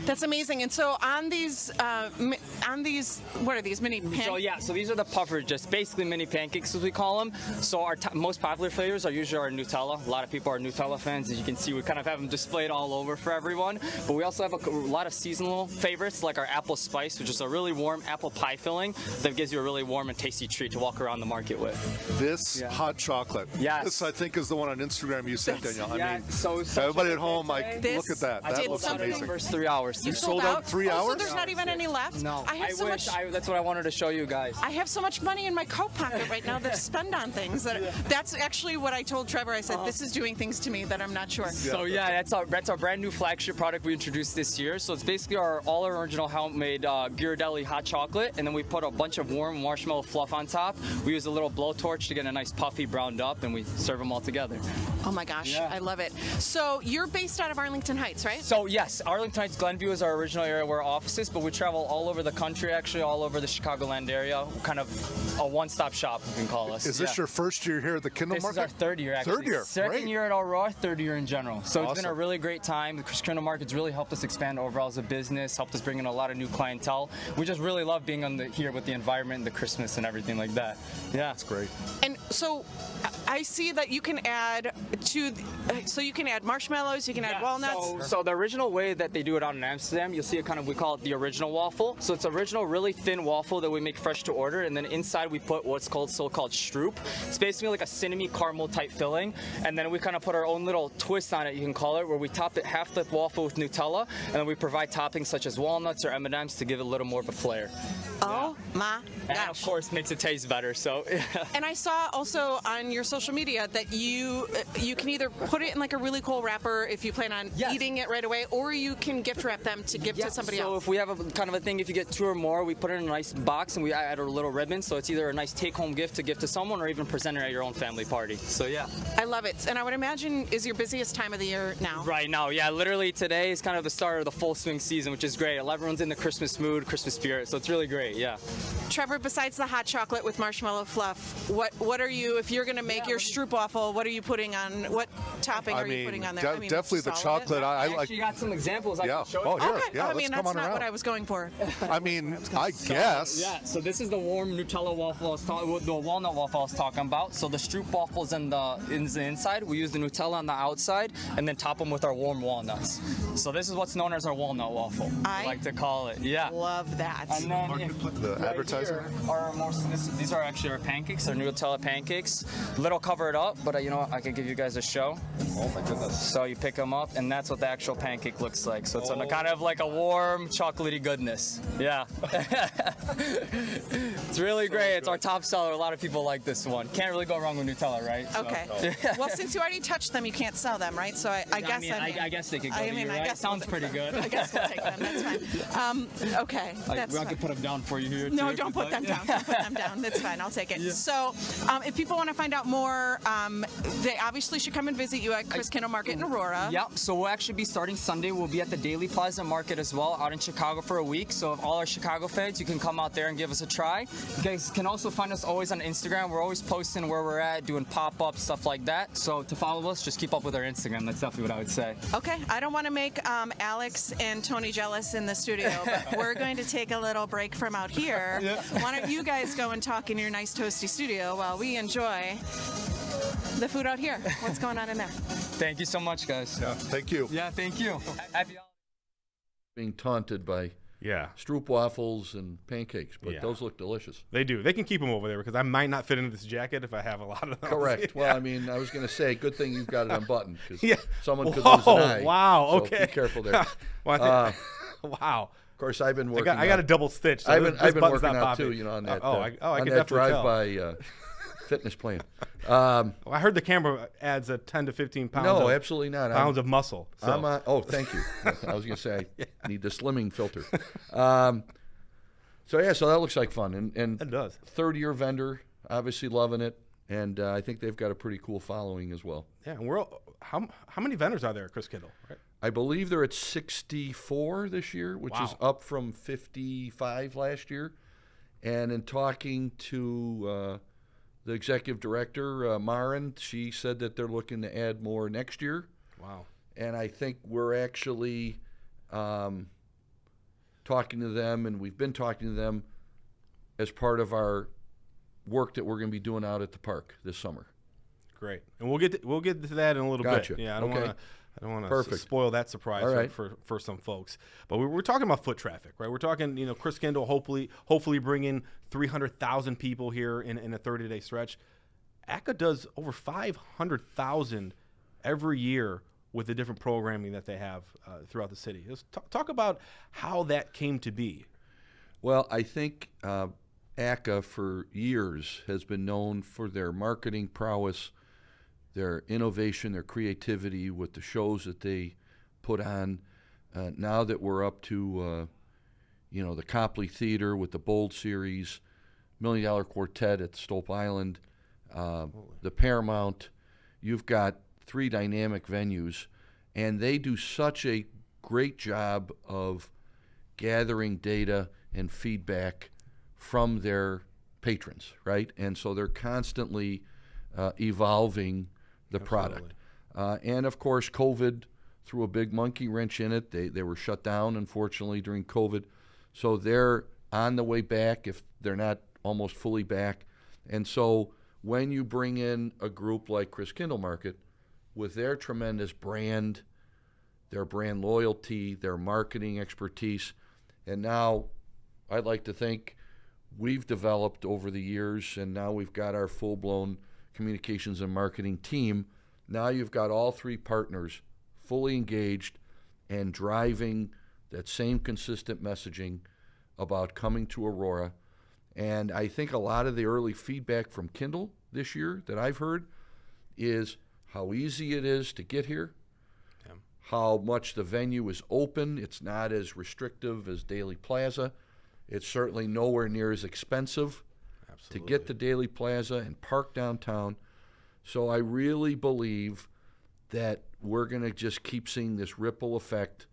That's amazing. And so on these, what are these, mini pancakes? So these are the pufferjes, basically mini pancakes as we call them. So our most popular flavors are usually our Nutella. A lot of people are Nutella fans. As you can see, we kind of have them displayed all over for everyone. But we also have a lot of seasonal favorites like our apple spice, which is a really warm apple pie filling that gives you a really warm and tasty treat to walk around the market with. This hot chocolate. Yes. This, I think, is the one on Instagram you sent, Danielle. Yeah, I mean, so everybody at home, look at that. I That did looks something amazing. in the first 3 hours. You sold out 3 hours? So there's not even any left? No. I have so much. That's what I wanted to show you guys. I have so much money in my coat pocket right now to spend on things. That's actually what I told Trevor. I said, this is doing things to me that I'm not sure. So that's our brand new flagship product we introduced this year. So it's basically all our original homemade Ghirardelli hot chocolate, and then we put a bunch of warm marshmallow fluff on top. We use a little blowtorch to get a nice puffy browned up, and we serve them all together. Oh my gosh, I love it. So you're based out of Arlington Heights, right? So yes, Arlington Heights, Glenview is our original area where our office is, but we travel all over the country, actually, all over the Chicagoland area. Kind of a one-stop shop, you can call us. Is this your first year here at the Kindlemarket? This is our third year, actually. Third year, Second year at Aurora, third year in general. So Awesome. It's been a really great time. The Christkindlmarket's really helped us expand overall as a business, helped us bring in a lot of new clientele. We just really love being here with the environment, the Christmas and everything like that. Yeah. That's great. And so I see that you can add so you can add marshmallows, you can add walnuts. So the original way that they do it out in Amsterdam, you'll see it we call it the original waffle. So it's original, really thin waffle that we make fresh to order, and then inside we put what's so-called stroop. It's basically like a cinnamon caramel type filling, and then we kind of put our own little twist on it, you can call it, where we top it half the waffle with Nutella, and then we provide toppings such as walnuts or M&Ms to give it a little more of a flair. Oh my gosh. And of course makes it taste better. So. And I saw also on your social media that you can either put it in like a really cool wrapper if you plan on eating it right away, or you can gift wrap them to give to somebody else. So if we have a kind of a thing, if you get 2 or more, we put it in a nice box and we add a little ribbon. So it's either a nice take-home gift to give to someone, or even present it at your own family party. So yeah. I love it. And I would imagine is your busiest time of the year now. Right now, yeah. Literally today is kind of the start of the full swing season, which is great. Everyone's in the Christmas mood, Christmas spirit. So it's really great. Yeah. Trevor, besides the hot chocolate with marshmallow fluff, what are you, if you're going to make your stroopwafel, what are you putting on, what topping are you putting on there? Definitely the chocolate. I like. You got some examples I can show you. Oh, here. Okay. Yeah, I mean, let's that's come on not around. what I was going for. I mean, I guess. Yeah, so this is the warm Nutella waffle I was the walnut waffle I was talking about. So the stroop waffles in the inside. We use the Nutella on the outside and then top them with our warm walnuts. So this is what's known as our walnut waffle. I like to call it. Yeah. Love that. And then The advertising. These are actually our pancakes. They're Nutella pancakes. Little covered up, but you know what? I can give you guys a show. Oh my goodness. So you pick them up, and that's what the actual pancake looks like. So it's on a kind of like a warm, chocolatey goodness. Yeah. It's really great. It's our top seller. A lot of people like this one. Can't really go wrong with Nutella, right? Okay. Well, since you already touched them, you can't sell them, right? So I guess I guess they could go. I mean, right? I guess sounds pretty good. I guess we'll take them. That's fine. Okay. That's I fine. can put them down for you here. No, too, don't put them down. Don't put them down. That's fine. I'll take it. Yeah. So, if people want to find out more, they obviously should come and visit you at Christkindlmarket in Aurora. Yep. So we'll actually be starting Sunday. We'll be at the Daily Plaza Market as well, out in Chicago for a week. So if all our Chicago fans, you can come out there and give us a try. You guys can also find us always on Instagram. We're always posting where we're at, doing pop-ups, stuff like that. So to follow us, just keep up with our Instagram. That's definitely what I would say. Okay. I don't want to make Alex and Tony jealous in the studio, but we're going to take a little break from out here. Why don't you guys go and talk in your nice toasty studio while we enjoy the food out here? What's going on in there? Thank you so much, guys. Yeah, thank you. Yeah, thank you. Happy Being taunted by stroop waffles and pancakes, but those look delicious. They do. They can keep them over there because I might not fit into this jacket if I have a lot of them. Correct. Well, I mean, I was going to say, good thing you've got it unbuttoned because someone could Whoa, lose an eye. Wow. So Okay. be careful there. Well, wow. Of course, I've been working. I got a double stitch. So I've been button's working not out popping. too, you know, on that. I on can that definitely tell. drive-by fitness plan. Well, I heard the camera adds a 10 to 15 pounds. No, absolutely not. Pounds of muscle. So. Oh, thank you. I was going to say I need the slimming filter. So that looks like fun, and it does. Third-year vendor, obviously loving it, and I think they've got a pretty cool following as well. Yeah, and how many vendors are there at Christkindl? Right? I believe they're at 64 this year, which is up from 55 last year. And in talking to the executive director, Marin, she said that they're looking to add more next year. Wow. And I think we're actually talking to them, and we've been talking to them as part of our work that we're going to be doing out at the park this summer. Great. And we'll get to that in a little Gotcha. bit. Yeah, I don't want to spoil that surprise for some folks. But we're talking about foot traffic, right? We're talking, Christkindl hopefully bringing 300,000 people here in a 30-day stretch. ACA does over 500,000 every year with the different programming that they have throughout the city. Let's talk about how that came to be. Well, I think ACA for years has been known for their marketing prowess, their innovation, their creativity with the shows that they put on. Now that we're up to, the Copley Theater with the Bold Series, $1 Million Quartet at Stope Island, the Paramount, you've got 3 dynamic venues, and they do such a great job of gathering data and feedback from their patrons, right? And so they're constantly evolving the product. And of course, COVID threw a big monkey wrench in it. They were shut down, unfortunately, during COVID. So they're on the way back, if they're not almost fully back. And so when you bring in a group like Christkindlmarket, with their tremendous brand, their brand loyalty, their marketing expertise, and now I'd like to think we've developed over the years, and now we've got our full-blown communications and marketing team. Now you've got all three partners fully engaged and driving that same consistent messaging about coming to Aurora. And I think a lot of the early feedback from Kindle this year that I've heard is how easy it is to get here, how much the venue is open. It's not as restrictive as Daily Plaza. It's certainly nowhere near as expensive to get to Daily Plaza and park downtown. So I really believe that we're going to just keep seeing this ripple effect,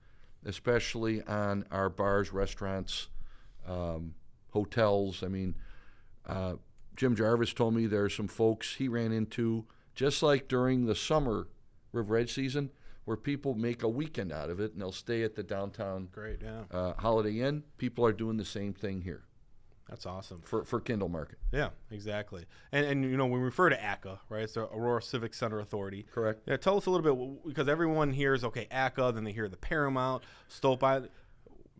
especially on our bars, restaurants, hotels. I mean, Jim Jarvis told me there are some folks he ran into, just like during the summer River Edge season, where people make a weekend out of it and they'll stay at the downtown Holiday Inn. People are doing the same thing here. That's awesome. For Kindlemarket. Yeah, exactly. And you know, when we refer to ACA, right, it's the Aurora Civic Center Authority. Correct. Yeah, tell us a little bit, because everyone hears, okay, ACA, then they hear the Paramount, Stope Island.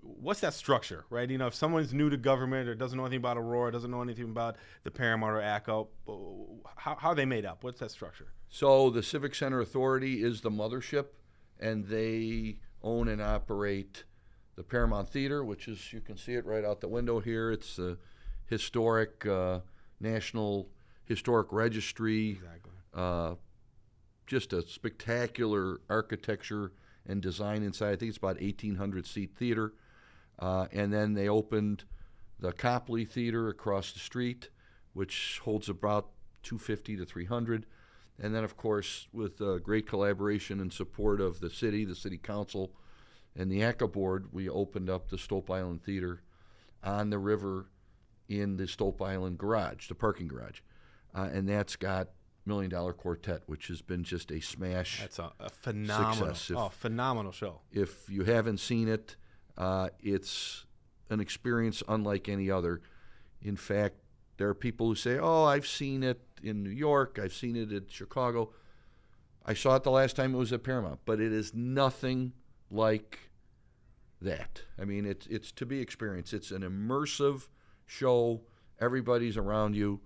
What's that structure, right? You know, if someone's new to government or doesn't know anything about Aurora, doesn't know anything about the Paramount or ACA, how are they made up? What's that structure? So the Civic Center Authority is the mothership, and they own and operate the Paramount Theater, which is, you can see it right out the window here. It's a historic, National Historic Registry. Exactly. Just a spectacular architecture and design inside. I think it's about 1,800-seat theater. And then they opened the Copley Theater across the street, which holds about 250 to 300. And then, of course, with great collaboration and support of the city council, and the ACA board, we opened up the Stope Island Theater on the river in the Stope Island garage, the parking garage. And that's got $1 Million Quartet, which has been just a smash. That's a phenomenal, success. Phenomenal show. If you haven't seen it, it's an experience unlike any other. In fact, there are people who say, oh, I've seen it in New York, I've seen it in Chicago. I saw it the last time it was at Paramount, but it is nothing like that. I mean, it's to be experienced. It's an immersive show. Everybody's around you.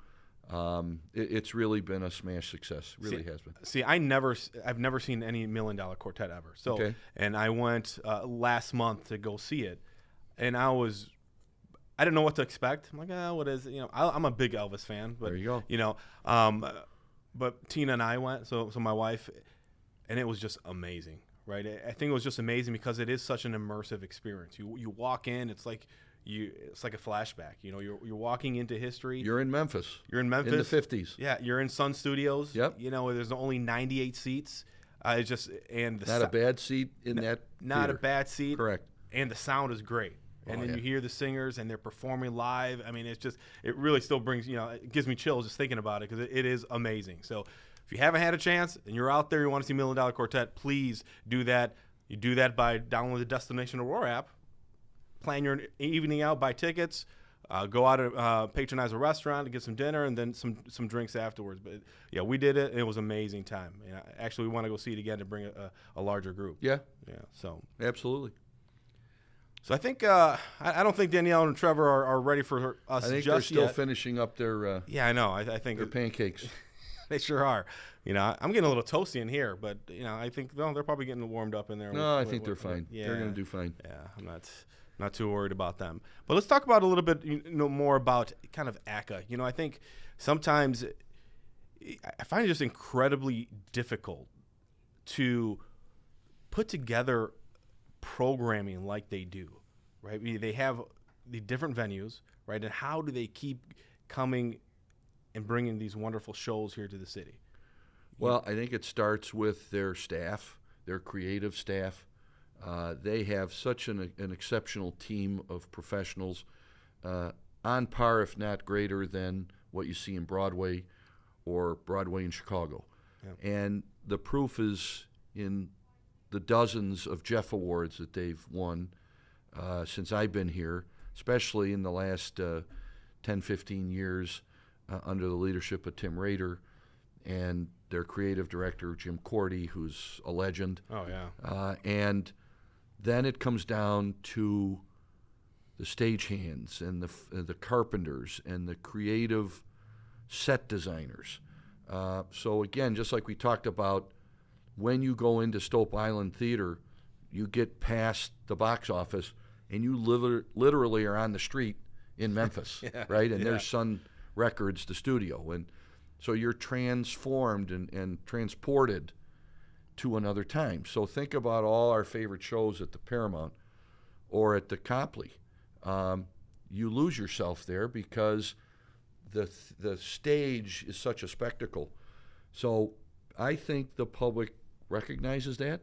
It's really been a smash success. Really has been. See, I've never seen any $1 Million Quartet ever. So, okay. And I went last month to go see it, and I didn't know what to expect. I'm like, what is it? You know, I'm a big Elvis fan, but there you go. You know, but Tina and I went, so my wife, and it was just amazing, right? I think it was just amazing because it is such an immersive experience. You walk in, it's like a flashback. You know, you're walking into history. You're in Memphis. In the 50s. Yeah, you're in Sun Studios. Yep. You know, there's only 98 seats. It's just not a bad seat in that. Not theater. a bad seat. Correct. And the sound is great. And then you hear the singers and they're performing live. I mean, it really still brings, you know, it gives me chills just thinking about it because it is amazing. So if you haven't had a chance and you're out there, you want to see $1 Million Quartet, please do that. You do that by downloading the Destination Aurora app, plan your evening out, buy tickets, go out and patronize a restaurant to get some dinner and then some drinks afterwards. But yeah, we did it. And it was an amazing time. And actually, we want to go see it again to bring a larger group. Yeah. Yeah. So absolutely. So I think I don't think Danielle and Trevor are ready for us. I think just they're still yet. finishing up their. Yeah, I know. I think their pancakes. They sure are. You know, I'm getting a little toasty in here, but you know, I think they're probably getting warmed up in there. No, I think they're fine. Yeah, they're going to do fine. Yeah, I'm not too worried about them. But let's talk about a little bit, you know, more about kind of ACA. You know, I think sometimes I find it just incredibly difficult to put together programming like they do, right? I mean, they have the different venues, right? And how do they keep coming and bringing these wonderful shows here to the city? Well, I think it starts with their staff, their creative staff. They have such an exceptional team of professionals, on par, if not greater, than what you see in Broadway or Broadway in Chicago. Yeah. And the proof is in the dozens of Jeff Awards that they've won since I've been here, especially in the last 10, 15 years under the leadership of Tim Rader. And their creative director, Jim Cordy, who's a legend. Oh, yeah. And then it comes down to the stagehands and the carpenters and the creative set designers. So again, just like we talked about, when you go into Stope Island Theater, you get past the box office and you literally are on the street in Memphis, right? And there's Sun Records, the studio. And so you're transformed and transported to another time. So think about all our favorite shows at the Paramount or at the Copley. You lose yourself there because the stage is such a spectacle. So I think the public recognizes that,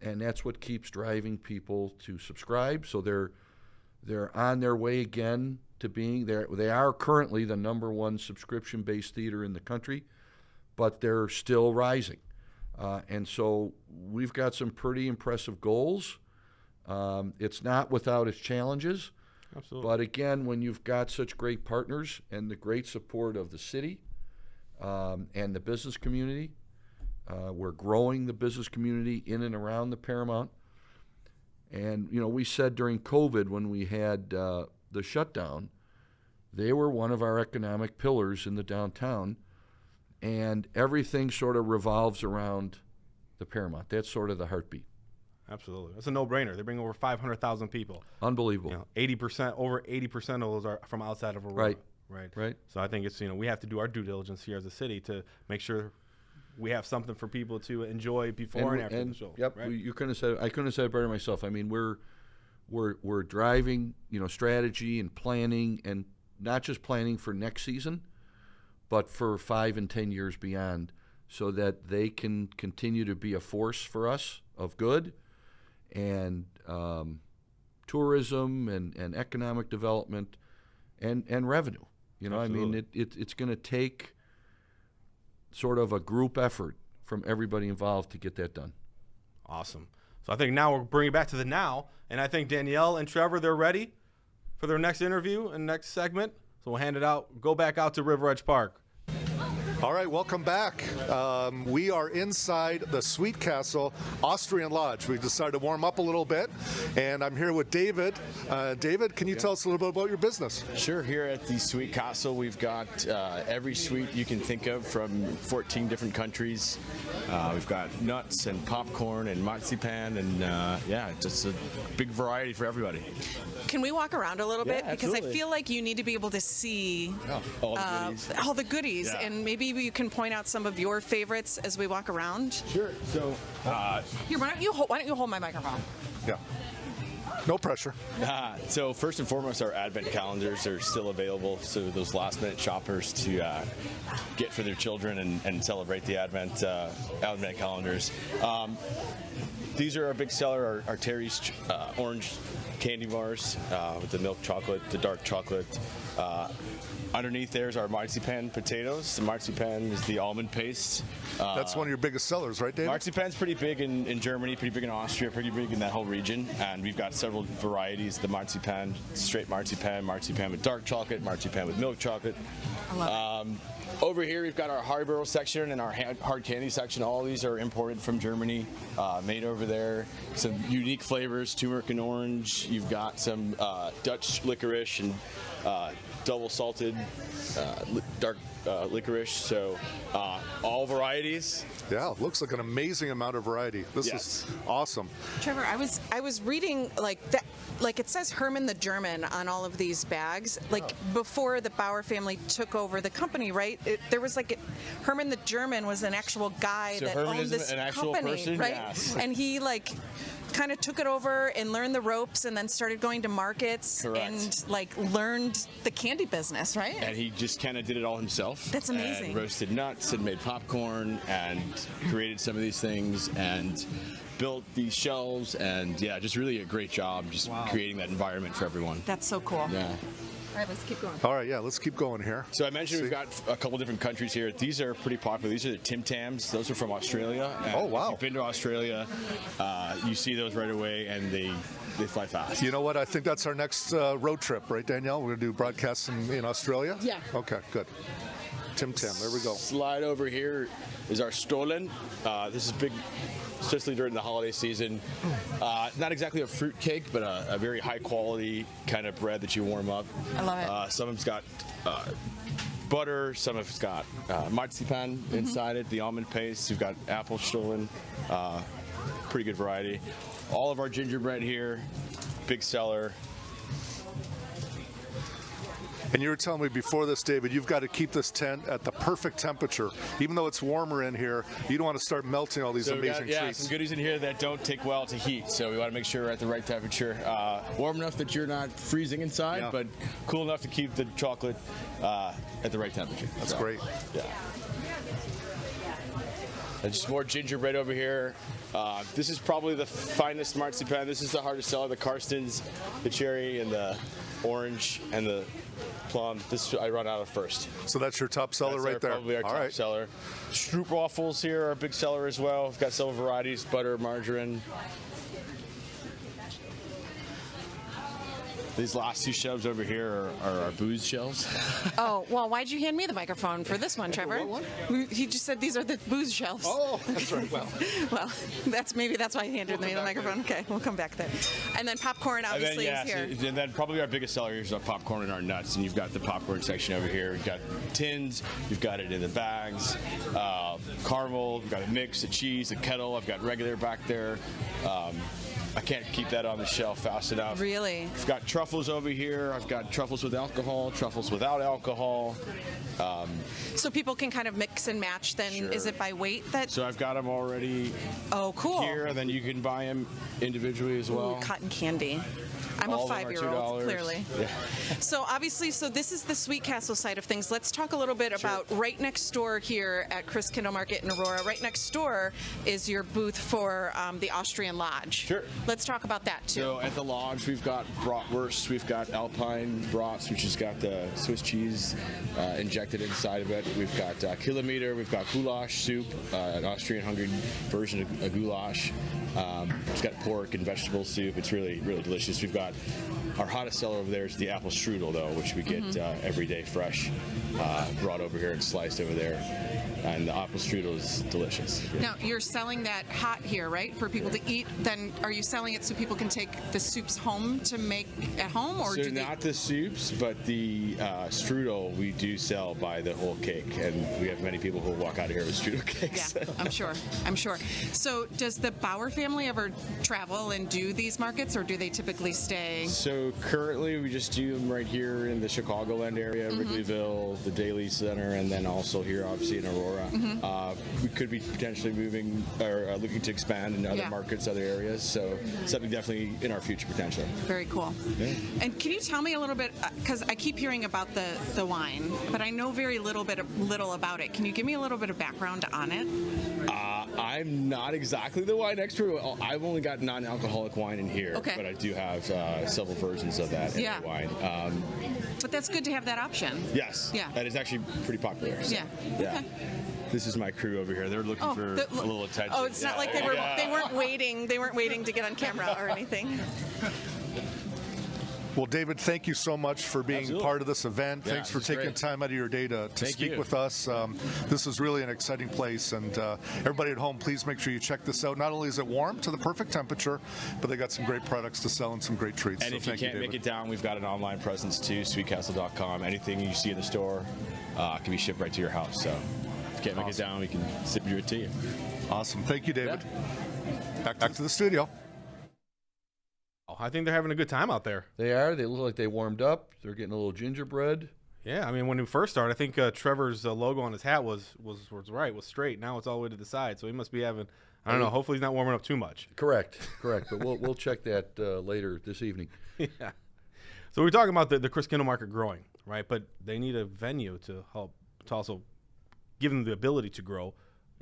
and that's what keeps driving people to subscribe. So they're on their way again to being there. They are currently the #1 subscription-based theater in the country, but they're still rising. And so we've got some pretty impressive goals. It's not without its challenges. Absolutely. But again, when you've got such great partners and the great support of the city and the business community, we're growing the business community in and around the Paramount. And, you know, we said during COVID when we had the shutdown, they were one of our economic pillars in the downtown. And everything sort of revolves around the Paramount. That's sort of the heartbeat. Absolutely. It's a no-brainer. They bring over 500,000 people. Unbelievable. You know, 80%, over 80% of those are from outside of Aurora. Right. So I think it's, you know, we have to do our due diligence here as a city to make sure we have something for people to enjoy before and after the show. Yep. Right? You couldn't have said. I couldn't have said it better myself. I mean, we're driving, you know, strategy and planning, and not just planning for next season, but for 5 and 10 years beyond, so that they can continue to be a force for us of good and tourism and economic development and revenue. You know, Absolutely. I mean, it's going to take sort of a group effort from everybody involved to get that done. Awesome. So I think now we'll bring it back to the now, and I think Danielle and Trevor, they're ready for their next interview and next segment. So we'll hand it out, go back out to River Edge Park. All right, welcome back. We are inside the Sweet Castle Austrian Lodge. We decided to warm up a little bit, and I'm here with David. David, can you tell us a little bit about your business? Sure. Here at the Sweet Castle, we've got every sweet you can think of from 14 different countries. We've got nuts and popcorn and marzipan, and just a big variety for everybody. Can we walk around a little bit? Because I absolutely. feel like you need to be able to see all the goodies, Yeah. and maybe you can point out some of your favorites as we walk around. Sure. So, Here, why don't you hold my microphone? Yeah. No pressure. so first and foremost, our advent calendars are still available, so those last-minute shoppers to get for their children and celebrate the advent calendars. These are our big seller, our Terry's orange candy bars with the milk chocolate, the dark chocolate. Underneath there's our marzipan potatoes. The marzipan is the almond paste. That's one of your biggest sellers, right, David? Marzipan's pretty big in Germany, pretty big in Austria, pretty big in that whole region. And we've got several varieties. The marzipan, straight marzipan, marzipan with dark chocolate, marzipan with milk chocolate. I love it. Over here, we've got our Haribo section and our hard candy section. All these are imported from Germany, made over there. Some unique flavors, turmeric and orange. You've got some Dutch licorice and double salted dark licorice. So all varieties. Yeah, it looks like an amazing amount of variety. This is awesome. Trevor, I was reading like that. Like it says Herman the German on all of these bags. Like before the Bauer family took over the company, right? There was like Herman the German was an actual guy that Herman owned is this an actual company, person? right? Yes. And he like kind of took it over and learned the ropes, and then started going to markets Correct. and like learned the candy business, right? And he just kind of did it all himself. That's amazing. And roasted nuts and made popcorn and created some of these things and built these shelves, and just really a great job just creating that environment for everyone. That's so cool. Yeah. All right, let's keep going. All right, yeah, let's keep going here. So I mentioned we've got a couple different countries here. These are pretty popular. These are the Tim Tams. Those are from Australia. And Oh, wow. If you've been to Australia, you see those right away, and they fly fast. You know what? I think that's our next road trip, right, Danielle? We're going to do broadcasts in Australia? Yeah. Okay, good. Tim Tam. There we go. Slide over here is our stollen. This is big, especially during the holiday season. Not exactly a fruit cake, but a very high quality kind of bread that you warm up. I love it. Some of it's got butter, some of it's got marzipan inside it, the almond paste. You've got apple stollen, pretty good variety. All of our gingerbread here, big seller. And you were telling me before this, David, you've got to keep this tent at the perfect temperature. Even though it's warmer in here, you don't want to start melting all these amazing treats. Some goodies in here that don't take well to heat, so we want to make sure we're at the right temperature. Warm enough that you're not freezing inside, but cool enough to keep the chocolate at the right temperature. That's great. Yeah. And just more gingerbread over here. This is probably the finest marzipan. This is the hardest seller. The Karstens, the cherry, and the orange, and the plum. This I run out of first. So that's your top seller right there. Probably our top seller. Stroop waffles here are a big seller as well. We've got several varieties: butter, margarine. These last two shelves over here are our booze shelves. Oh, well, why'd you hand me the microphone for this one, Trevor? What one? He just said these are the booze shelves. Oh, that's right. Well, well, that's why he handed me the microphone. Okay, we'll come back there. And then popcorn obviously is here. And then probably our biggest seller is our popcorn and our nuts. And you've got the popcorn section over here. We've got tins. You've got it in the bags. Caramel. We've got a mix, a cheese, a kettle. I've got regular back there. I can't keep that on the shelf fast enough. Really? I've got truffles over here. I've got truffles with alcohol, truffles without alcohol. So people can kind of mix and match then. Sure. Is it by weight that? So I've got them already cool. here, and then you can buy them individually as well. Ooh, cotton candy. I'm All a 5-year-old, clearly. Yeah. So obviously, this is the Sweet Castle side of things. Let's talk a little bit about right next door here at Christkindlmarket in Aurora. Right next door is your booth for the Austrian Lodge. Sure. Let's talk about that too. So at the lodge, we've got bratwurst, we've got Alpine brats, which has got the Swiss cheese injected inside of it. We've got kilometer, we've got goulash soup, an Austrian-Hungarian version of goulash. It's got pork and vegetable soup. It's really, really delicious. We've got our hottest seller over there is the apple strudel, though, which we get every day fresh, brought over here and sliced over there. And the apple strudel is delicious. Now, you're selling that hot here, right, for people to eat? Then are you selling it so people can take the soups home to make at home? Or so not the soups, but the strudel we do sell by the whole cake. And we have many people who walk out of here with strudel cakes. Yeah, I'm sure. So does the Bauer family ever travel and do these markets, or do they typically stay? So currently we just do them right here in the Chicagoland area, Wrigleyville, the Daly Center, and then also here obviously in Aurora. We could be potentially moving or looking to expand in other markets, other areas. So something definitely in our future potentially. Very cool. Yeah. And can you tell me a little bit, because I keep hearing about the wine, but I know very little about it. Can you give me a little bit of background on it? I'm not exactly the wine expert. I've only got non-alcoholic wine in here, but I do have several versions of that in the wine. But that's good to have that option. Yes. Yeah. And it's actually pretty popular. So, yeah. Yeah. Okay. This is my crew over here. They're looking for a little attention. Oh, it's not like they weren't waiting. They weren't waiting to get on camera or anything. Well, David, thank you so much for being part of this event. Yeah, Thanks for taking time out of your day to speak with us. This is really an exciting place, and everybody at home, please make sure you check this out. Not only is it warm to the perfect temperature, but they got some great products to sell and some great treats. And so if you can't make it down, we've got an online presence too, sweetcastle.com. Anything you see in the store can be shipped right to your house. So if you can't make it down, we can ship it to you. Awesome. Thank you, David. Yeah. Back to the studio. I think they're having a good time out there. They are. They look like they warmed up. They're getting a little gingerbread. Yeah, I mean, when we first started, I think Trevor's logo on his hat was right, was straight. Now it's all the way to the side, so he must be having, I don't know, hopefully he's not warming up too much. Correct. But we'll check that later this evening. Yeah. So we're talking about the Christkindlmarket growing, right? But they need a venue to help, to also give them the ability to grow.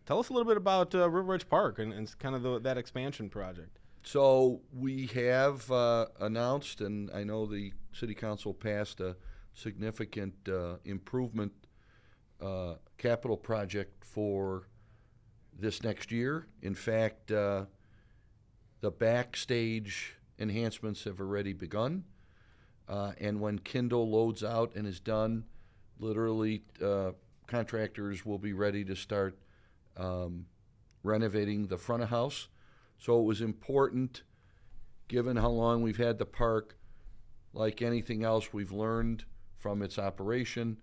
Tell us a little bit about River Ridge Park and kind of that expansion project. So we have announced, and I know the City Council passed a significant improvement capital project for this next year. In fact, the backstage enhancements have already begun. And when Kindle loads out and is done, literally contractors will be ready to start renovating the front of house. So it was important, given how long we've had the park. Like anything else, we've learned from its operation,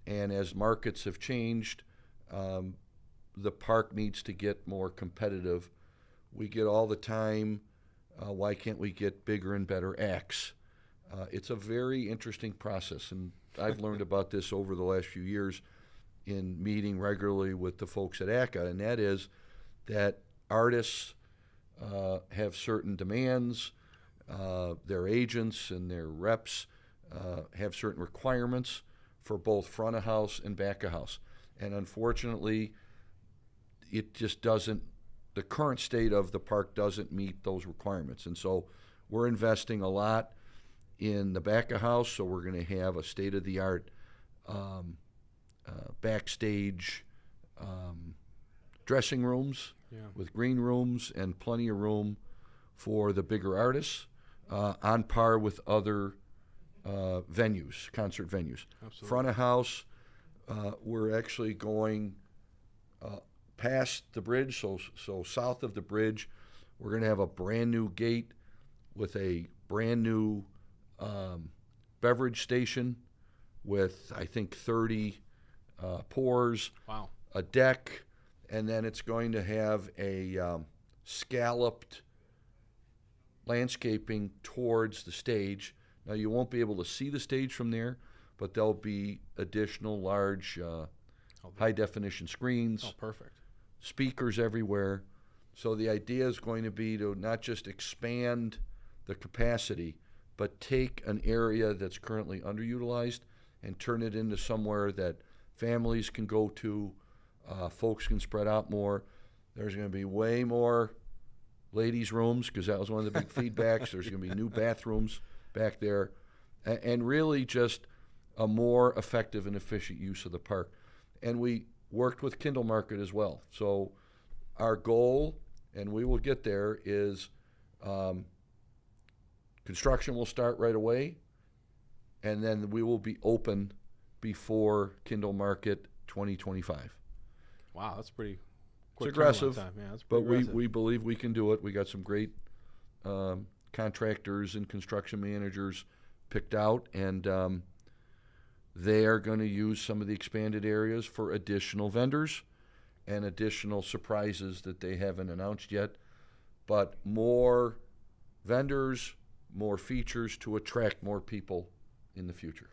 and as markets have changed, the park needs to get more competitive. We get all the time, why can't we get bigger and better acts? It's a very interesting process, and I've learned about this over the last few years in meeting regularly with the folks at ACA, and that is that artists have certain demands. Their agents and their reps have certain requirements for both front of house and back of house. And unfortunately, it just doesn't, the current state of the park doesn't meet those requirements. And so we're investing a lot in the back of house, so we're going to have a state-of-the-art backstage dressing rooms with green rooms and plenty of room for the bigger artists, on par with other venues, concert venues. Absolutely. Front of house, we're actually going past the bridge, so south of the bridge, we're going to have a brand new gate with a brand new beverage station with, I think, 30 pours, Wow. a deck, and then it's going to have a scalloped landscaping towards the stage. Now, you won't be able to see the stage from there, but there'll be additional large high-definition screens. Oh, perfect. Speakers everywhere. So the idea is going to be to not just expand the capacity, but take an area that's currently underutilized and turn it into somewhere that families can go to, folks can spread out more. There's going to be way more ladies' rooms, because that was one of the big feedbacks. There's going to be new bathrooms back there, and really just a more effective and efficient use of the park. And we worked with Kindlemarket as well. So our goal, and we will get there, is construction will start right away, and then we will be open before Kindlemarket 2025. Wow, that's pretty It's quick aggressive, turnaround time. Yeah, that's but pretty aggressive. we believe we can do it. We got some great contractors and construction managers picked out, and they are going to use some of the expanded areas for additional vendors and additional surprises that they haven't announced yet, but more vendors, more features to attract more people in the future.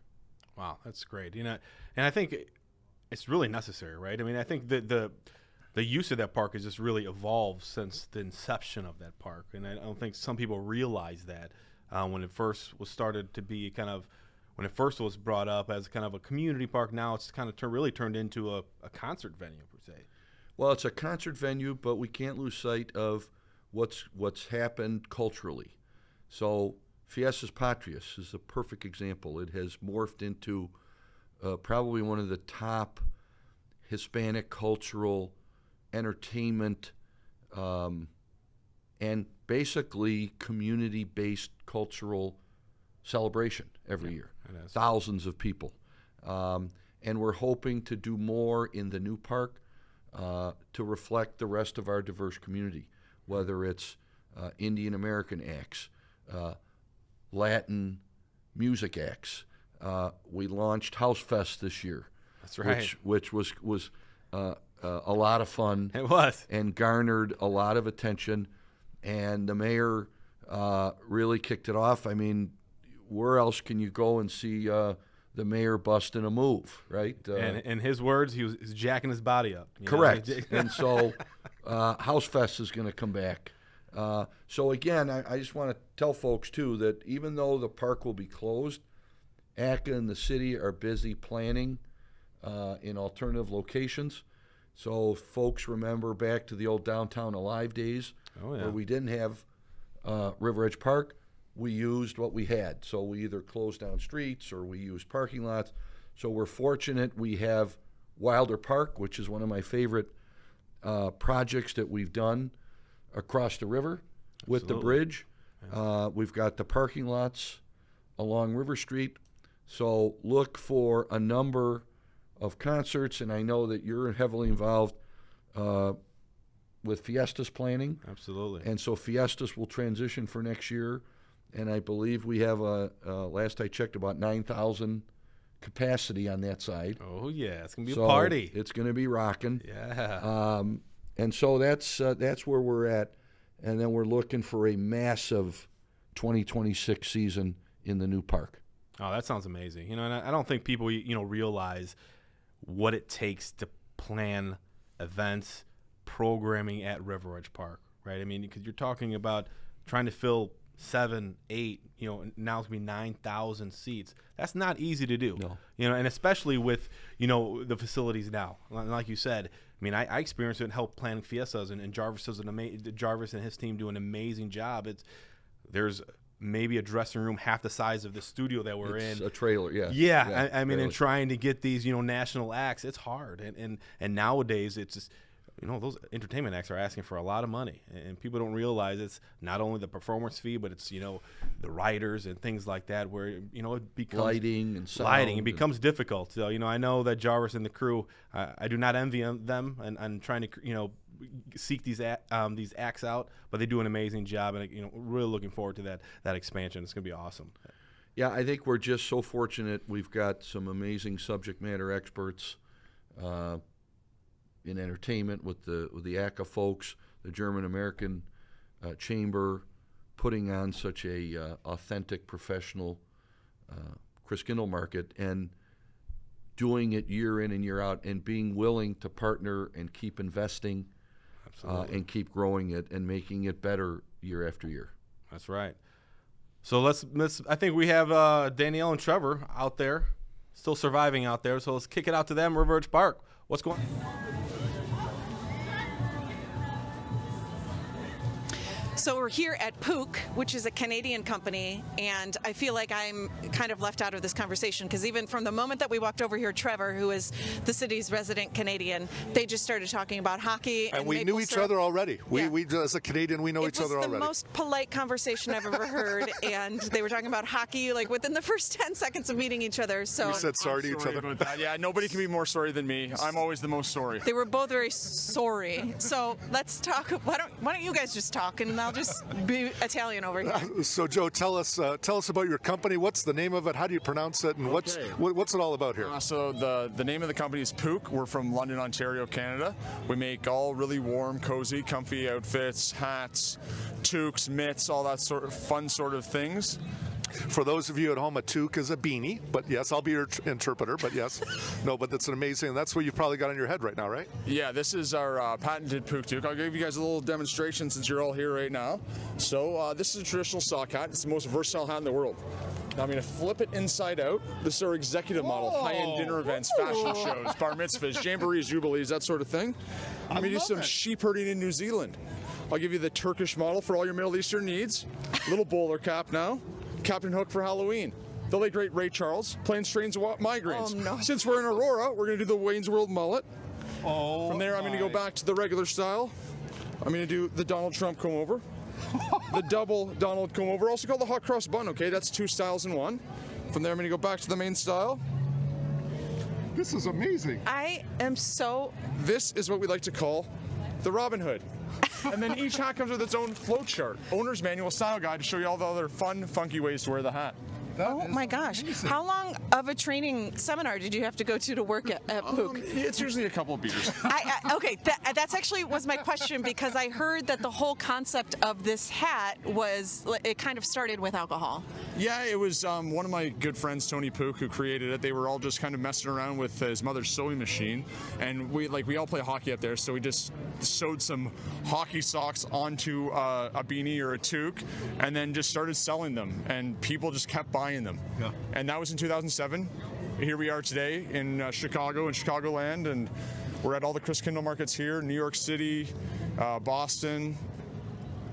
Wow, that's great. You know, and I think it's really necessary, right? I mean, I think the use of that park has just really evolved since the inception of that park, and I don't think some people realize that when it first was started to be kind of, when it first was brought up as kind of a community park. Now it's kind of really turned into a concert venue per se. Well, it's a concert venue, but we can't lose sight of what's happened culturally. So Fiestas Patrias is a perfect example. It has morphed into probably one of the top Hispanic cultural entertainment and basically community-based cultural celebration every year. Thousands of people. And we're hoping to do more in the new park to reflect the rest of our diverse community, whether it's Indian American acts, Latin music acts. We launched House Fest this year. That's right. Which was a lot of fun. It was. And garnered a lot of attention. And the mayor really kicked it off. I mean, where else can you go and see the mayor busting a move, right? And in his words, he was jacking his body up. Correct. And so House Fest is going to come back. So again, I just want to tell folks too that even though the park will be closed, ACA and the city are busy planning in alternative locations. So folks remember back to the old Downtown Alive days where we didn't have River Edge Park. We used what we had. So we either closed down streets or we used parking lots. So we're fortunate we have Wilder Park, which is one of my favorite projects that we've done across the river with the bridge. We've got the parking lots along River Street. So look for a number concerts, and I know that you're heavily involved with Fiestas planning. Absolutely. And so Fiestas will transition for next year, and I believe we have last I checked, about 9,000 capacity on that side. Oh yeah, it's gonna be a party. It's gonna be rocking. Yeah. And so that's where we're at, and then we're looking for a massive 2026 season in the new park. Oh, that sounds amazing. You know, and I don't think people realize what it takes to plan events, programming at River Edge Park, right? I mean, because you're talking about trying to fill 7, 8, now it's going to be 9,000 seats. That's not easy to do. No. And especially with, the facilities now. Like you said, I mean, I experienced it and helped planning Fiestas, and Jarvis Jarvis and his team do an amazing job. There's maybe a dressing room half the size of the studio that we're in. A trailer, yeah. Yeah, I mean, and trying to get these, national acts, it's hard. And nowadays, it's just, those entertainment acts are asking for a lot of money. And people don't realize it's not only the performance fee, but it's, the writers and things like that where, it becomes lighting and sound. Lighting. It becomes difficult. So, I know that Jarvis and the crew, I do not envy them and trying to, seek these acts out, but they do an amazing job, and really looking forward to that expansion. It's going to be awesome. Yeah, I think we're just so fortunate. We've got some amazing subject matter experts in entertainment with the ACA folks, the German American Chamber, putting on such a authentic, professional Christkindlmarket and doing it year in and year out, and being willing to partner and keep investing. And keep growing it and making it better year after year. That's right. So let's I think we have Danielle and Trevor out there, still surviving out there. So let's kick it out to them, River Edge Park. What's going on? So we're here at Pook, which is a Canadian company, and I feel like I'm kind of left out of this conversation because even from the moment that we walked over here, Trevor, who is the city's resident Canadian, they just started talking about hockey. And we knew each other already. Yeah. We as a Canadian, we know each other already. It was the most polite conversation I've ever heard, and they were talking about hockey like within the first 10 seconds of meeting each other. So we said sorry to each other. About that. Yeah, nobody can be more sorry than me. I'm always the most sorry. They were both very sorry. So let's talk. Why don't you guys just talk, and I'll just be Italian over here. So Joe, tell us about your company. What's the name of it? How do you pronounce it? And what's it all about here? So the name of the company is Pook. We're from London, Ontario, Canada. We make all really warm, cozy, comfy outfits, hats, toques, mitts, all that sort of fun sort of things. For those of you at home, a toque is a beanie, but yes, I'll be your interpreter, but yes. No, but that's that's what you've probably got on your head right now, right? Yeah, this is our patented Pook toque. I'll give you guys a little demonstration since you're all here right now. So this is a traditional sock hat. It's the most versatile hat in the world. Now I'm going to flip it inside out. This is our executive model, high-end dinner events, fashion shows, bar mitzvahs, jamborees, jubilees, that sort of thing. I'm going to do some sheep herding in New Zealand. I'll give you the Turkish model for all your Middle Eastern needs. Little bowler cap now. Captain Hook for Halloween. The late great Ray Charles playing strains of migraines. Oh, no. Since we're in Aurora, we're going to do the Wayne's World mullet. Oh. From there, I'm going to go back to the regular style. I'm going to do the Donald Trump comb over. The double Donald comb over, also called the hot cross bun. Okay, that's 2 styles in one. From there, I'm going to go back to the main style. This is amazing. I am so... This is what we like to call the Robin Hood. And then each hat comes with its own flow chart, owner's manual style guide to show you all the other fun, funky ways to wear the hat. Oh my gosh. How long of a training seminar did you have to go to work at Pook? It's usually a couple of beers. Okay, that's actually was my question because I heard that the whole concept of this hat it kind of started with alcohol. Yeah, it was one of my good friends, Tony Pook, who created it. They were all just kind of messing around with his mother's sewing machine, and we all play hockey up there, so we just sewed some hockey socks onto a beanie or a toque, and then just started selling them, and people just kept buying them. Yeah. And that was in 2007. Here we are today in Chicago and Chicagoland, and we're at all the Christkindlmarkets here, New York City, Boston.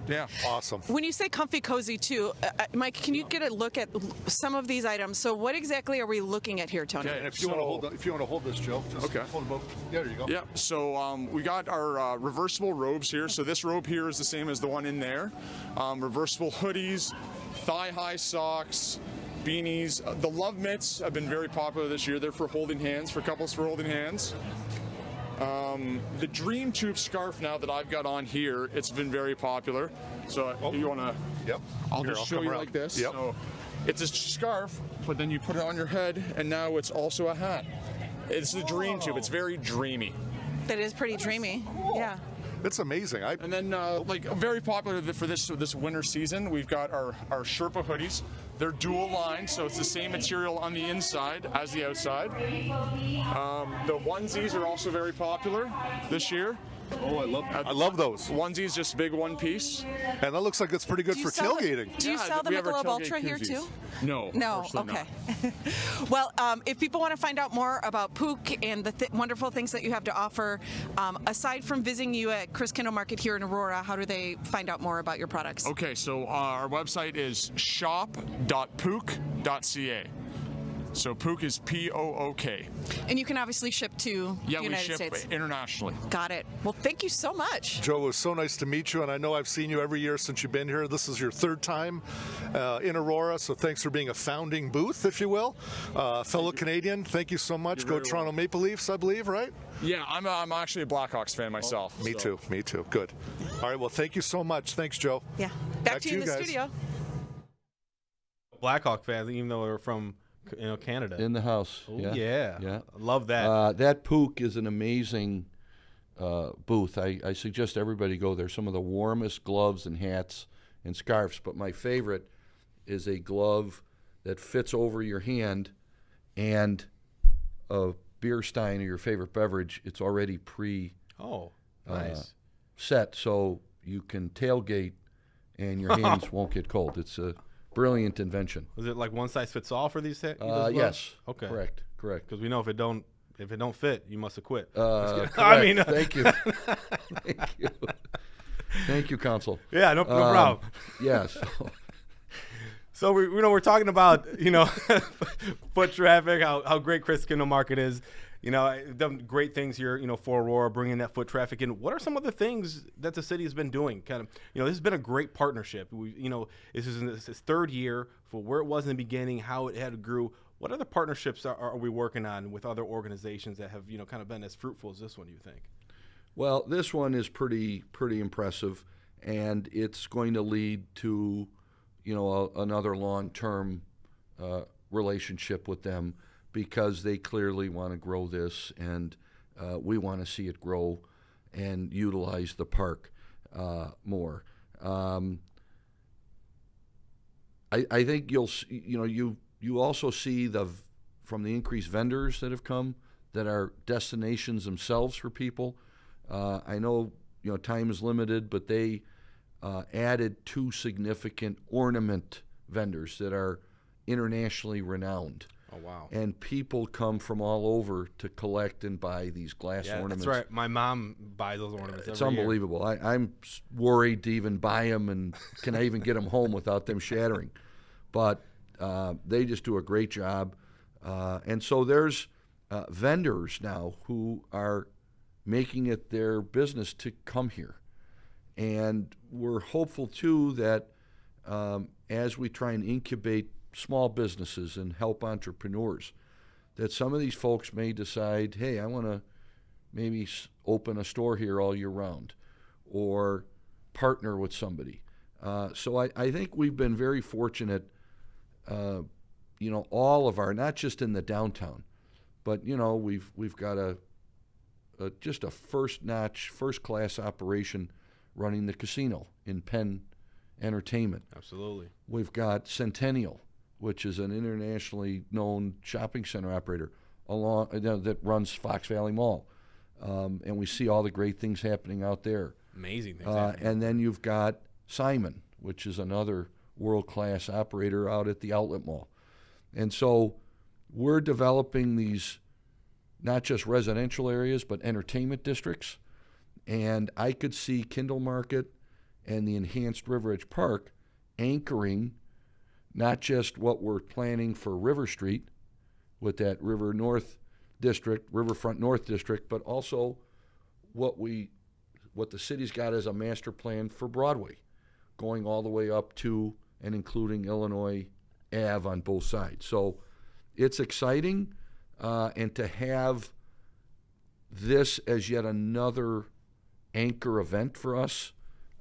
Yeah. Awesome. When you say comfy cozy too, Mike, can you get a look at some of these items? So what exactly are we looking at here, Tony? Okay. And if you want to hold this, Joe, just hold them up. Yeah, there you go. Yeah. So we got our reversible robes here. So this robe here is the same as the one in there. Reversible hoodies, thigh-high socks, beanies. The love mitts have been very popular this year. They're for holding hands, for couples for holding hands. The Dream Tube scarf now that I've got on here, it's been very popular. So you want to? Yep. I'll Here, just I'll show you come like around. this. Yep. So it's a scarf, but then you put it on your head, and now it's also a hat. It's the Dream Tube. It's very dreamy. That is pretty dreamy. Yeah. It's amazing. And then, like, very popular for this winter season, we've got our Sherpa hoodies. They're dual lined, so it's the same material on the inside as the outside. The onesies are also very popular this year. Oh, I love those. Onesies, just big one piece. And that looks like it's pretty good for tailgating. Do you sell the we have our Michelob tailgate Ultra here koozies. too? No. No. unfortunately Okay. Well, if people want to find out more about Pook and the wonderful things that you have to offer, aside from visiting you at Christkindlmarket here in Aurora, how do they find out more about your products? Okay, so our website is shop.pook.ca. So Pook is P-O-O-K. And you can obviously ship to the Yeah, we United ship States. internationally. Got it. Well, thank you so much. Joe, it was so nice to meet you, and I know I've seen you every year since you've been here. This is your third time in Aurora, so thanks for being a founding booth, if you will. Fellow Canadian, thank you so much. Go Toronto Maple Leafs, I believe, right? Yeah, I'm actually a Blackhawks fan myself. Me too. Good. All right, well, thank you so much. Thanks, Joe. Yeah. Back to you in the guys. studio. Blackhawk fans, even though we're from Canada. In the house. Oh, yeah. I love that. That Pook is an amazing booth. I suggest everybody go there. Some of the warmest gloves and hats and scarves. But my favorite is a glove that fits over your hand and a beer stein or your favorite beverage. It's already nice. set, so you can tailgate and your hands won't get cold. It's a brilliant invention. Was it like one size fits all for these? Yes. Okay. Correct. Because we know if it don't fit, you must have quit. I mean, thank you. Thank you, Counsel. Yeah, no problem. Yes. So we're talking about foot traffic, how great Christkindlmarket is. Done great things here, for Aurora, bringing that foot traffic in. What are some of the things that the city has been doing? Kind of, this has been a great partnership. This is its third year for where it was in the beginning, how it had grew. What other partnerships are we working on with other organizations that have, kind of been as fruitful as this one, you think? Well, this one is pretty impressive, and it's going to lead to, another long-term relationship with them, because they clearly want to grow this, and we want to see it grow and utilize the park more. I think you also see from the increased vendors that have come that are destinations themselves for people. I know time is limited, but they added 2 significant ornament vendors that are internationally renowned. Oh, wow. And people come from all over to collect and buy these glass ornaments. That's right. My mom buys those ornaments It's every unbelievable. I'm worried to even buy them, and can I even get them home without them shattering? But they just do a great job. And so there's vendors now who are making it their business to come here. And we're hopeful, too, that as we try and incubate small businesses and help entrepreneurs, that some of these folks may decide, hey, I want to maybe open a store here all year round or partner with somebody. So I think we've been very fortunate, all of our, not just in the downtown, but, we've got just a first-notch, first-class operation running the casino in Penn Entertainment. Absolutely. We've got Centennial, which is an internationally known shopping center operator that runs Fox Valley Mall. And we see all the great things happening out there. Amazing things happening. And then you've got Simon, which is another world-class operator out at the Outlet Mall. And so we're developing these not just residential areas, but entertainment districts. And I could see Kindlemarket and the enhanced River Edge Park anchoring not just what we're planning for River Street with that Riverfront North District, but also what the city's got as a master plan for Broadway, going all the way up to and including Illinois Ave on both sides. So it's exciting, and to have this as yet another anchor event for us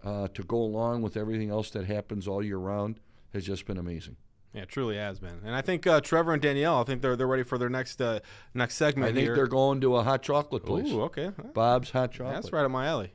to go along with everything else that happens all year round has just been amazing. Yeah, it truly has been. And I think Trevor and Danielle, I think they're ready for their next segment. I think they're going to a hot chocolate place. Ooh, okay. Bob's Hot Chocolate. That's right up my alley.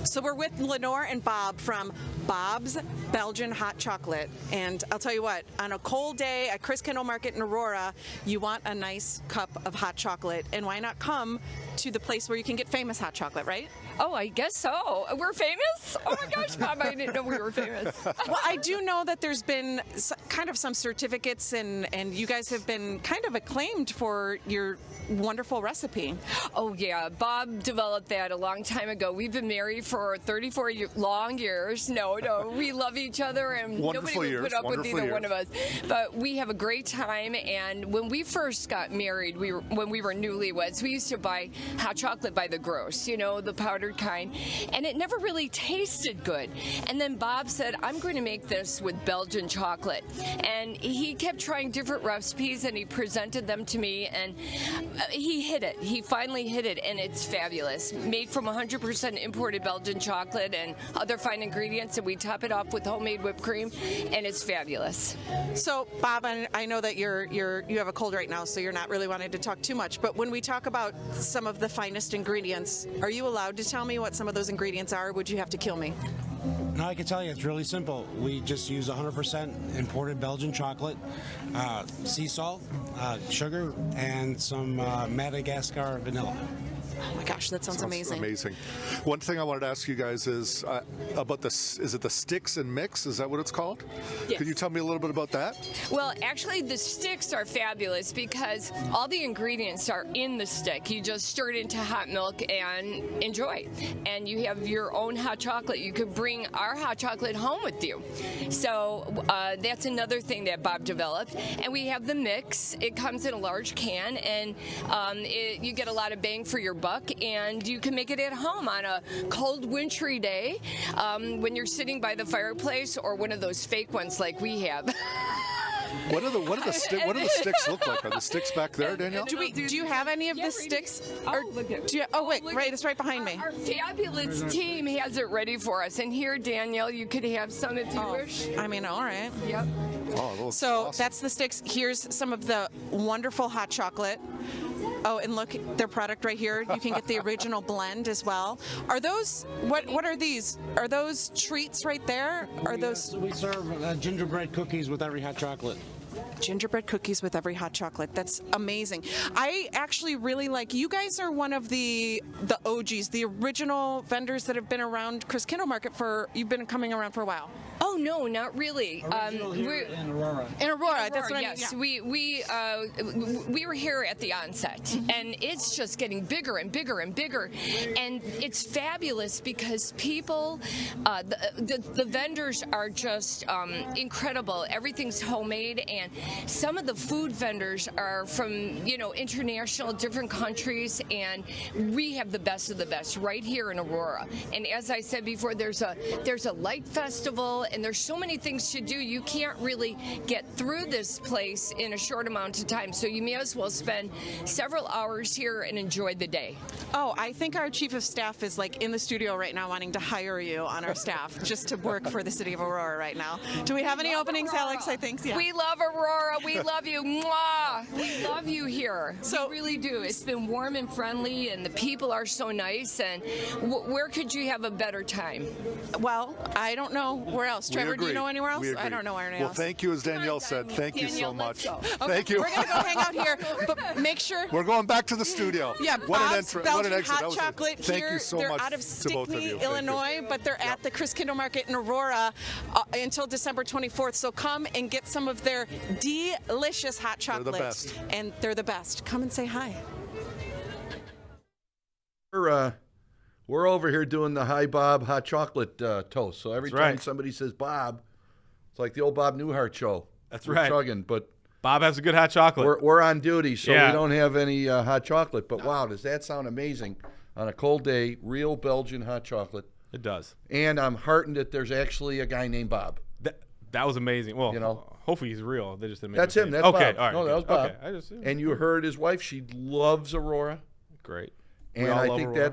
So we're with Lenore and Bob from Bob's Belgian Hot Chocolate. And I'll tell you what, on a cold day at Christkindlmarket in Aurora, you want a nice cup of hot chocolate. And why not come to the place where you can get famous hot chocolate, right? Oh, I guess so. We're famous? Oh my gosh, Bob, I didn't know we were famous. Well, I do know that there's been kind of some certificates, and you guys have been kind of acclaimed for your wonderful recipe. Oh yeah, Bob developed that a long time ago. We've been married for 34 long years. No, we love each other, and nobody would put up with either one of us. But we have a great time, and when we first got married, when we were newlyweds, we used to buy hot chocolate by the gross, the powdered kind, and it never really tasted good. And then Bob said, I'm going to make this with Belgian chocolate. And he kept trying different recipes, and he presented them to me, and he hit it. He finally hit it, and it's fabulous. Made from 100% imported Belgian chocolate and other fine ingredients, and we top it off with homemade whipped cream, and it's fabulous. So, Bob, I know that you have a cold right now, so you're not really wanting to talk too much, but when we talk about some of the finest ingredients, are you allowed to tell me what some of those ingredients are, or would you have to kill me? No, I can tell you, it's really simple. We just use 100% imported Belgian chocolate, sea salt, sugar, and some Madagascar vanilla. Oh my gosh, that sounds amazing. Amazing. One thing I wanted to ask you guys is about this. Is it the sticks and mix? Is that what it's called? Yes. Could you tell me a little bit about that? Well, actually, the sticks are fabulous because all the ingredients are in the stick. You just stir it into hot milk and enjoy. And you have your own hot chocolate. You could bring our hot chocolate home with you. So that's another thing that Bob developed. And we have the mix. It comes in a large can, and you get a lot of bang for your buck. And you can make it at home on a cold, wintry day when you're sitting by the fireplace, or one of those fake ones like we have. What do the sticks look like? Are the sticks back there, Danielle? Do you have any of the sticks? Wait, right, it's right behind me. Our fabulous team has it ready for us. And here, Danielle, you could have some if you wish. I mean, all right. Yep. Oh, so awesome. That's the sticks. Here's some of the wonderful hot chocolate. Oh, and look, their product right here. You can get the original blend as well. Are those, what are these? Are those treats right there? Are those? We serve gingerbread cookies with every hot chocolate. Gingerbread cookies with every hot chocolate. That's amazing. I actually really like, you guys are one of the OGs, the original vendors that have been around Christkindlmarket you've been coming around for a while. Oh, no, not really. We're in Aurora. In Aurora, that's what yes. I mean. Yeah. We were here at the onset, and it's just getting bigger and bigger and bigger, and it's fabulous because people, the vendors are just incredible. Everything's homemade, and some of the food vendors are from international, different countries, and we have the best of the best right here in Aurora. And as I said before, there's a light festival. And there's so many things to do. You can't really get through this place in a short amount of time. So you may as well spend several hours here and enjoy the day. Oh, I think our chief of staff is like in the studio right now wanting to hire you on our staff just to work for the city of Aurora right now. Do we have any openings, Aurora. Alex? I think, yeah. We love Aurora. We love you. Mwah. We love you here. So, we really do. It's been warm and friendly, and the people are so nice. And where could you have a better time? Well, I don't know where else. Trevor, do you know anywhere else? I don't know anywhere else. Well, thank you, as Danielle said. Thank you so much. Okay, thank you. We're going to go hang out here, but make sure. We're going back to the studio. Yeah, what Bob's Belgian exit. hot chocolate Thank here. you so they're much out of to both of you. Stickney, Illinois, but they're at the Christkindlmarket in Aurora until December 24th. So come and get some of their delicious hot chocolate. They're the best. And they're the best. Come and say hi. We're over here doing the Hi Bob hot chocolate toast. So every time somebody says Bob, it's like the old Bob Newhart show. That's We're right. chugging, but Bob has a good hot chocolate. We're on duty, so Yeah. we don't have any hot chocolate. But wow, does that sound amazing? on a cold day, real Belgian hot chocolate. It does. And I'm heartened that there's actually a guy named Bob. That was amazing. Well, hopefully he's real. They just didn't make That's him. That's okay, Bob. all right. No, that was Bob. Okay. And you heard his wife. She loves Aurora. Great. And I think Aurora.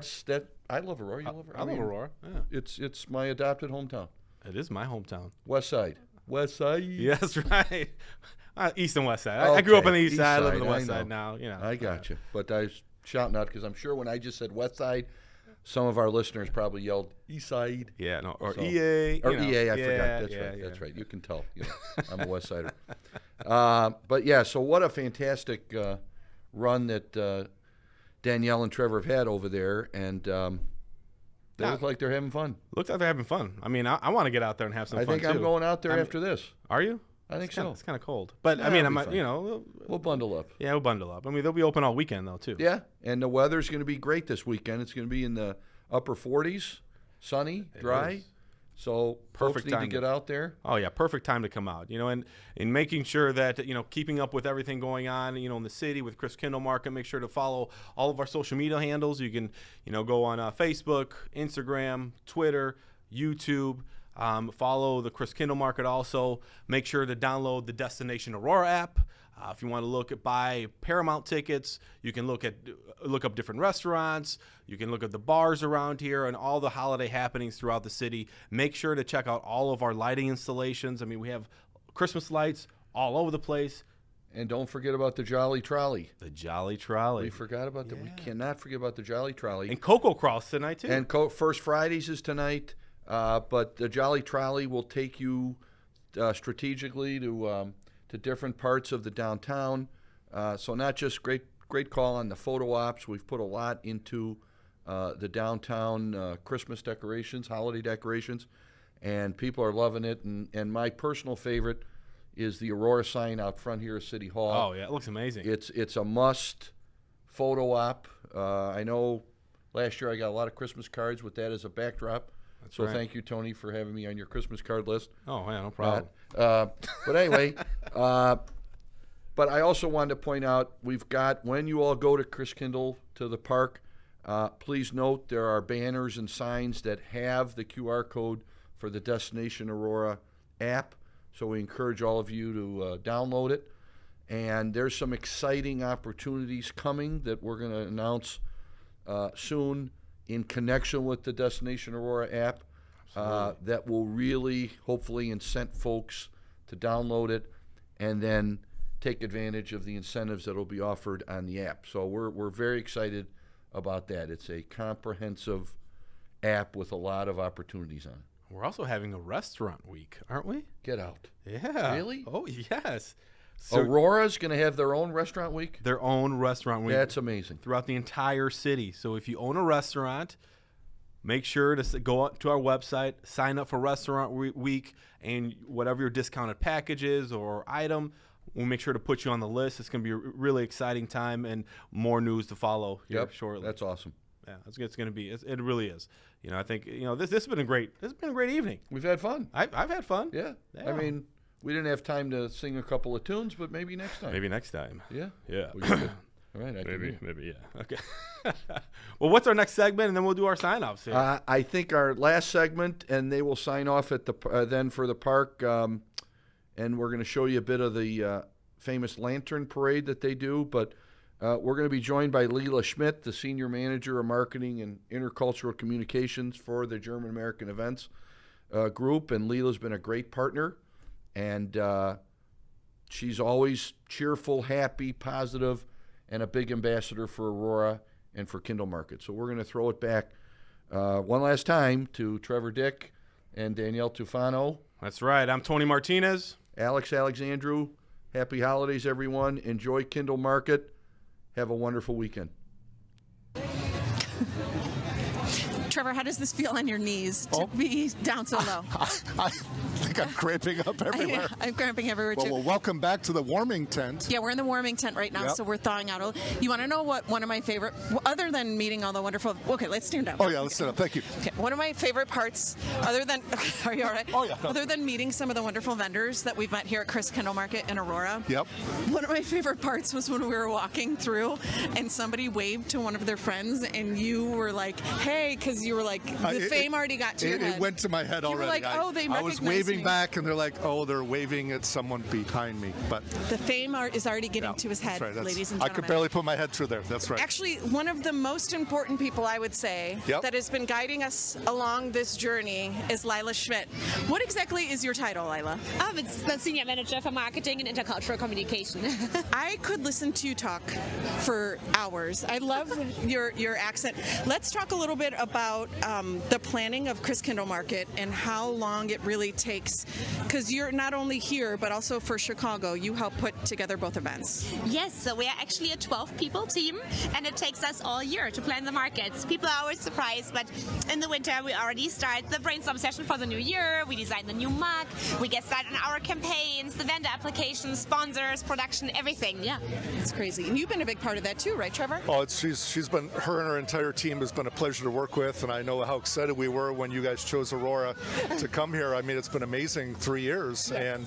I love Aurora. You love Aurora? I love Aurora. Yeah. It's my adopted hometown. It is my hometown. West Side. West Side. Yes, right. East and West Side. I grew up on the East Side. I live on the West Side now. I got you. But I was shouting out because I'm sure when I just said West Side, some of our listeners probably yelled East Side. Yeah, no, or EA. Or EA, I forgot. That's right. That's right. You can tell. I'm a West Sider. But yeah, so what a fantastic run that Danielle and Trevor have had over there, and they look like they're having fun. Looks like they're having fun. I mean, I want to get out there and have some fun, I think I'm going out there after this. Are you? I think so. It's kind of cold. But, I mean, we'll bundle up. Yeah, we'll bundle up. I mean, they'll be open all weekend, though, too. Yeah, and the weather's going to be great this weekend. It's going to be in the upper 40s, sunny, dry. So Perfect folks time need to get out there. Oh, yeah, perfect time to come out. And making sure that, keeping up with everything going on, in the city with Christkindlmarket, make sure to follow all of our social media handles. You can, go on Facebook, Instagram, Twitter, YouTube. Follow the Christkindlmarket also. Make sure to download the Destination Aurora app. If you want to buy Paramount tickets, you can look up different restaurants. You can look at the bars around here and all the holiday happenings throughout the city. Make sure to check out all of our lighting installations. I mean, we have Christmas lights all over the place. And don't forget about the Jolly Trolley. The Jolly Trolley. We forgot about that. We cannot forget about the Jolly Trolley. And Cocoa Cross tonight, too. And First Fridays is tonight. But the Jolly Trolley will take you strategically to different parts of the downtown. So not just great call on the photo ops. We've put a lot into the downtown Christmas decorations, holiday decorations, and people are loving it. And my personal favorite is the Aurora sign out front here at City Hall. Oh, yeah, it looks amazing. It's a must photo op. I know last year I got a lot of Christmas cards with that as a backdrop. So thank you, Tony, for having me on your Christmas card list. Oh, yeah, no problem. But anyway, but I also wanted to point out when you all go to Christkindl to the park, please note there are banners and signs that have the QR code for the Destination Aurora app. So we encourage all of you to download it. And there's some exciting opportunities coming that we're going to announce soon in connection with the Destination Aurora app that will really, hopefully, incent folks to download it and then take advantage of the incentives that will be offered on the app. So we're very excited about that. It's a comprehensive app with a lot of opportunities on it. We're also having a restaurant week, aren't we? Get out. Yeah. Really? Oh, yes. So Aurora's going to have their own restaurant week? Their own restaurant week. That's amazing. Throughout the entire city. So if you own a restaurant, make sure to go up to our website, sign up for Restaurant Week, and whatever your discounted package is or item, we'll make sure to put you on the list. It's going to be a really exciting time and more news to follow here shortly. That's awesome. Yeah, it's going to be. It really is. I think this has been a great evening. We've had fun. I've had fun. Yeah. I mean, we didn't have time to sing a couple of tunes, but maybe next time. Maybe next time. Yeah. Yeah. All right. Maybe. Yeah. Okay. Well, what's our next segment, and then we'll do our sign-offs here. I think our last segment, and they will sign off at then for the park, and we're going to show you a bit of the famous lantern parade that they do. But we're going to be joined by Leila Schmidt, the Senior Manager of Marketing and Intercultural Communications for the German American Events Group. And Leila's been a great partner, and she's always cheerful, happy, positive, and a big ambassador for Aurora and for Kindlemarket. So we're going to throw it back one last time to Trevor Dick and Danielle Tufano. That's right. I'm Tony Martinez. Alex Alexandru. Happy holidays, everyone. Enjoy Kindlemarket. Have a wonderful weekend. Trevor, how does this feel on your knees to be down so low? I think I'm cramping up everywhere. I'm cramping everywhere too. Well, welcome back to the warming tent. Yeah, we're in the warming tent right now, so we're thawing out. You want to know what one of my favorite, other than meeting all the wonderful, okay, let's stand up. Oh yeah, let's stand up. Thank you. Okay, one of my favorite parts, other than, are you all right? Oh yeah. Other than meeting some of the wonderful vendors that we've met here at Christkindlmarket in Aurora. Yep. One of my favorite parts was when we were walking through and somebody waved to one of their friends and you were like, hey, because you were like, the fame already got to your head. It went to my head already. You were like, oh, they I was waving back and they're like, oh, they're waving at someone behind me. But the fame is already getting to his head, that's right. ladies and I gentlemen. could barely put my head through there. That's right. Actually, one of the most important people, I would say, that has been guiding us along this journey is Lila Schmidt. What exactly is your title, Lila? It's the Senior Manager for Marketing and Intercultural Communication. I could listen to you talk for hours. I love your accent. Let's talk a little bit about the planning of Christkindlmarket and how long it really takes, because you're not only here, but also for Chicago. You help put together both events. Yes, so we are actually a 12-people team, and it takes us all year to plan the markets. People are always surprised, but in the winter we already start the brainstorm session for the new year. We design the new mug. We get started on our campaigns, the vendor applications, sponsors, production, everything. Yeah, it's crazy. And you've been a big part of that too, right, Trevor? Oh, she's been, her and her entire team has been a pleasure to work with, and I know how excited we were when you guys chose Aurora to come here. I mean, it's been amazing 3 years, and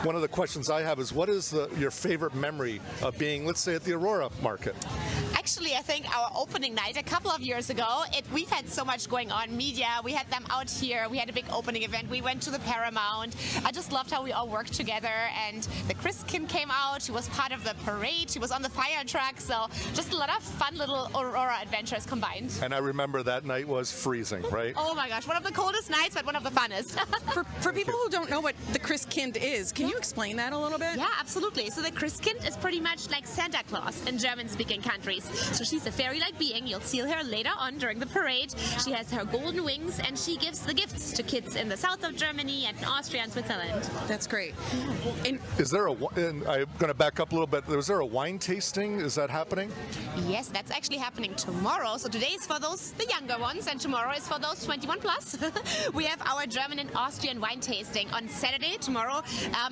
one of the questions I have is, what is your favorite memory of being, let's say, at the Aurora market? Actually, I think our opening night a couple of years ago, we've had so much going on, media, we had them out here, we had a big opening event, we went to the Paramount. I just loved how we all worked together, and the Christkind came out, she was part of the parade, she was on the fire truck, so just a lot of fun little Aurora adventures combined. And I remember that night was freezing, right? Oh my gosh, one of the coldest nights, but one of the funnest. For people who don't know what the Christkind is, can you explain that a little bit? Yeah, absolutely. So the Christkind is pretty much like Santa Claus in German-speaking countries. So she's a fairy-like being. You'll see her later on during the parade. She has her golden wings, and she gives the gifts to kids in the south of Germany and in Austria and Switzerland. That's great. And is there and I'm going to back up a little bit. Was there a wine tasting? Is that happening? Yes, that's actually happening tomorrow. So today is for the younger ones, and tomorrow is for those 21 plus. We have our German and Austrian wine tasting on Saturday, tomorrow.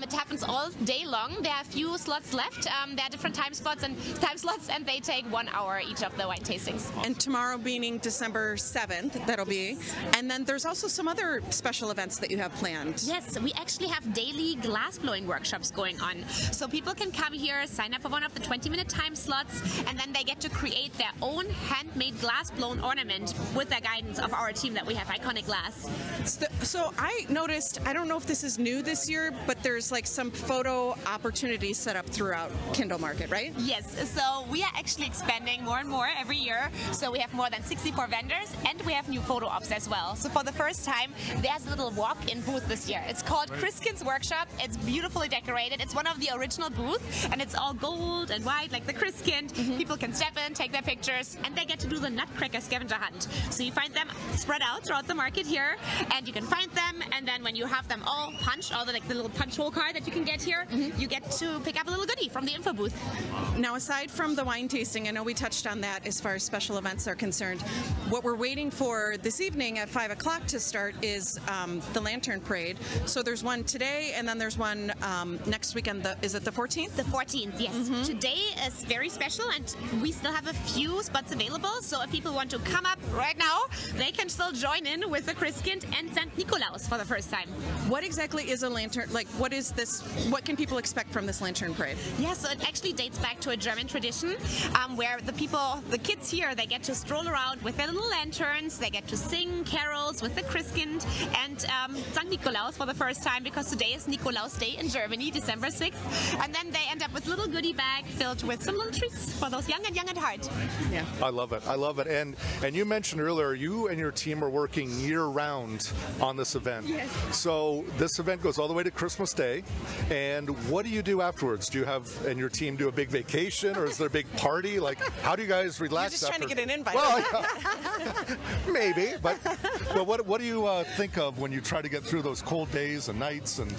It happens all day long. There are a few slots left. There are different time slots, and they take 1 hour each of the wine tastings. And tomorrow being December 7th, that'll be. And then there's also some other special events that you have planned. Yes, we actually have daily glass blowing workshops going on. So people can come here, sign up for one of the 20-minute time slots, and then they get to create their own handmade glass blown ornament with the guidance of our team that we have, Iconic Glass. So I noticed, I don't know if this is new this year, but there's like some photo opportunities set up throughout Kindlemarket, right? Yes, so we are actually expanding more and more every year. So we have more than 64 vendors, and we have new photo ops as well. So for the first time, there's a little walk-in booth this year. It's called Christkind's Workshop. It's beautifully decorated. It's one of the original booths, and it's all gold and white like the Christkind. People can step in, take their pictures, and they get to do the Nutcracker scavenger hunt. So you find them spread out throughout the market here, and you can find them, and then when you have them all punched, all the little punch hole card that you can get here, you get to pick up a little goodie from the info booth. Now, aside from the wine tasting, I know we touched on that as far as special events are concerned. What we're waiting for this evening at 5 o'clock to start is the Lantern Parade. So there's one today, and then there's one next weekend. Is it the 14th? The 14th, yes. Today is very special, and we still have a few spots available. So if people want to come up right now, they can still join in with the Christkind and St. Nikolaus for the first time. What exactly is a lantern? Like, what is this? What can people expect from this Lantern Parade? Yeah, so it actually dates back to a German tradition where the kids here, they get to stroll around with their little lanterns, they get to sing carols with the Christkind and St. Nikolaus for the first time, because today is Nikolaus Day in Germany, December 6th. And then they end up with a little goodie bag filled with some little treats for those young at heart. Yeah, I love it. I love it. And you mentioned earlier, you and your team are working year-round on this event. Yes. So this event goes all the way to Christmas Day. And what do you do afterwards? Do you and your team do a big vacation, or is there a big party? Like, how do you guys relax? You're just trying to get an invite. Well, maybe. But what do you think of when you try to get through those cold days and nights and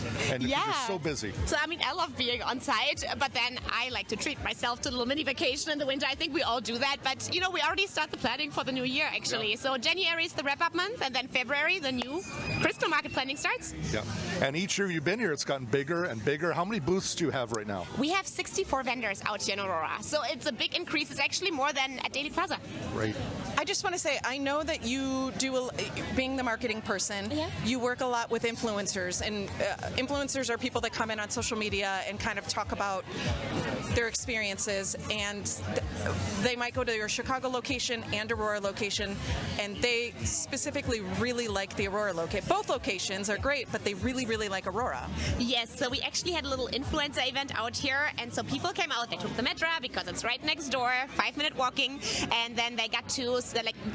you're so busy? So I mean, I love being on site, but then I like to treat myself to a little mini vacation in the winter. I think we all do that. But you know, we already start the planning for the new year actually. So January is the wrap-up month, and then February the new Crystal Market planning starts. Yeah. And each year you've been here, it's gotten bigger and bigger. How many booths do you have right now? We have 64 vendors out here in Aurora. So it's a big increase. It's actually more than at Daily Plaza. Right. I just want to say, I know that you do, being the marketing person, you work a lot with influencers, and influencers are people that come in on social media and kind of talk about their experiences, and they might go to your Chicago location and Aurora location, and they specifically really like the Aurora location. Both locations are great, but they really, really like Aurora. Yes, so we actually had a little influencer event out here, and so people came out, they took the metro because it's right next door, 5-minute walking, and then they got to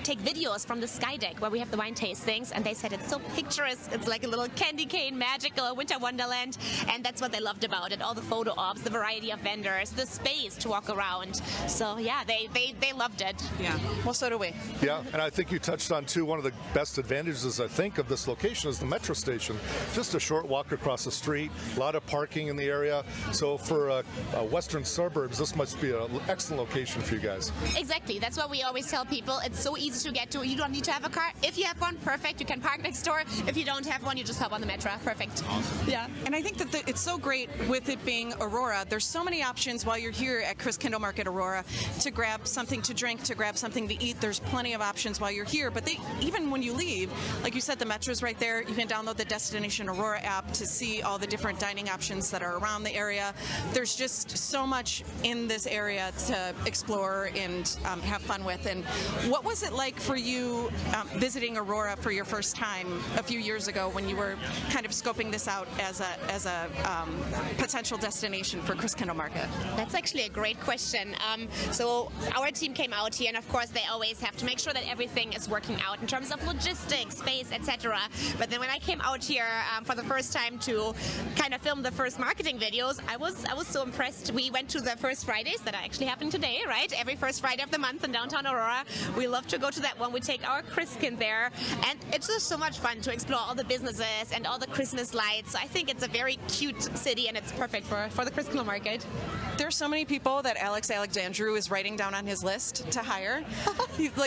take videos from the Sky Deck where we have the wine tastings, and they said it's so picturesque, it's like a little candy cane, magical winter wonderland, and that's what they loved about it, all the photo ops, the variety of vendors, the space to walk around. So yeah, they loved it. Yeah, well, so do we. Yeah, and I think you touched on too, one of the best advantages I think of this location is the metro station. Just a short walk across the street, a lot of parking in the area. So for western suburbs, this must be an excellent location for you guys. Exactly, that's what we always tell people. It's so easy to get to. You don't need to have a car. If you have one, perfect. You can park next door. If you don't have one, you just hop on the metro. Perfect. Awesome. Yeah, and I think that it's so great with it being Aurora. There's so many options while you're here at Christkindlmarket Aurora to grab something to drink, to grab something to eat. There's plenty of options while you're here, but even when you leave, like you said, the metro's right there. You can download the Destination Aurora app to see all the different dining options that are around the area. There's just so much in this area to explore and have fun with. And what was it like for you visiting Aurora for your first time a few years ago when you were kind of scoping this out as a potential destination for Christkindlmarket? That's actually a great question. So our team came out here, and of course they always have to make sure that everything is working out in terms of logistics, space, etc. But then when I came out here for the first time to kind of film the first marketing videos, I was so impressed. We went to the first Fridays that are actually happening today, right? Every first Friday of the month in downtown Aurora. We love to go to that one. We take our Christkind there, and it's just so much fun to explore all the businesses and all the Christmas lights. I think it's a very cute city, and it's perfect for the Christkindlmarket. There's so many people that Alex Alexandru is writing down on his list to hire.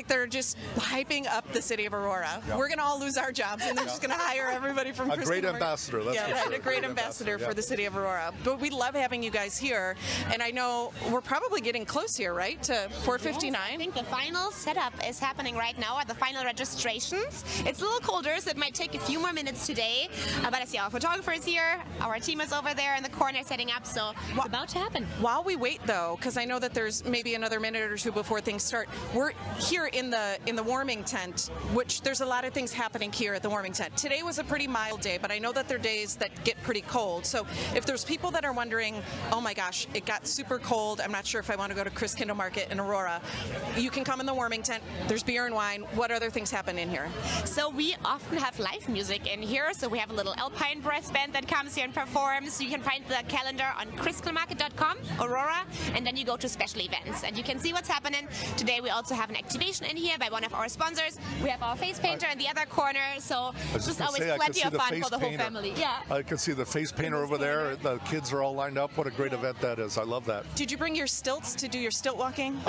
They're just hyping up the city of Aurora. Yep. We're going to all lose our jobs, and they're just going to hire everybody from Christkindlmarket. A great ambassador, that's for sure. A great ambassador for the city of Aurora. But we love having you guys here, and I know we're probably getting close here, right, to 4:59? Yes, I think the final setup is happening right now, at the final registrations. It's a little colder, so it might take a few more minutes today, but I see our photographer is here, our team is over there in the corner setting up, so it's about to happen. While we wait, though, because I know that there's maybe another minute or two before things start, we're here in the warming tent, which there's a lot of things happening here at the warming tent. Today was a pretty mild day, but I know that there are days that get pretty cold. So if there's people that are wondering, oh my gosh, it got super cold, I'm not sure if I want to go to Christkindlmarket in Aurora, you can come in the warming tent. There's beer and wine. What other things happen in here? So we often have live music in here. So we have a little Alpine brass band that comes here and performs. You can find the calendar on christkindlmarket.com, Aurora, and then you go to special events and you can see what's happening. Today we also have an activation in here by one of our sponsors. We have our face painter in the other corner, so just always plenty of fun for the whole family. Yeah. I can see the face painter over there. The kids are all lined up. What a great event that is. I love that. Did you bring your stilts to do your stilt walking?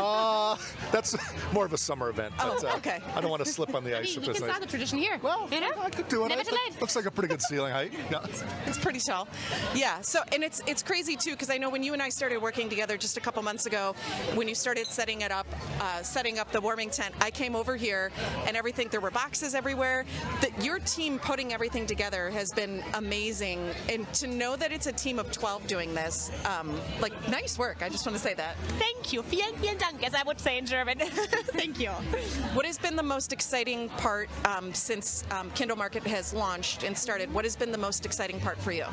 That's more of a summer event. But, okay. I don't want to slip on the ice. You can start the tradition here. Well, you know? I could do it. Never too late. Looks like a pretty good ceiling height. Yeah. It's pretty tall. Yeah. So, and it's crazy too, because I know when you and I started working together just a couple months ago, when you started setting up the warming tent, I came over here and everything. There were boxes everywhere. Your team putting everything together has been amazing, and to know that it's a team of 12 doing this, nice work. I just want to say that. Thank you. Vielen Dank, as I would say in German. Thank you. What has been the most exciting part since Kindlemarket has launched and started? What has been the most exciting part for you?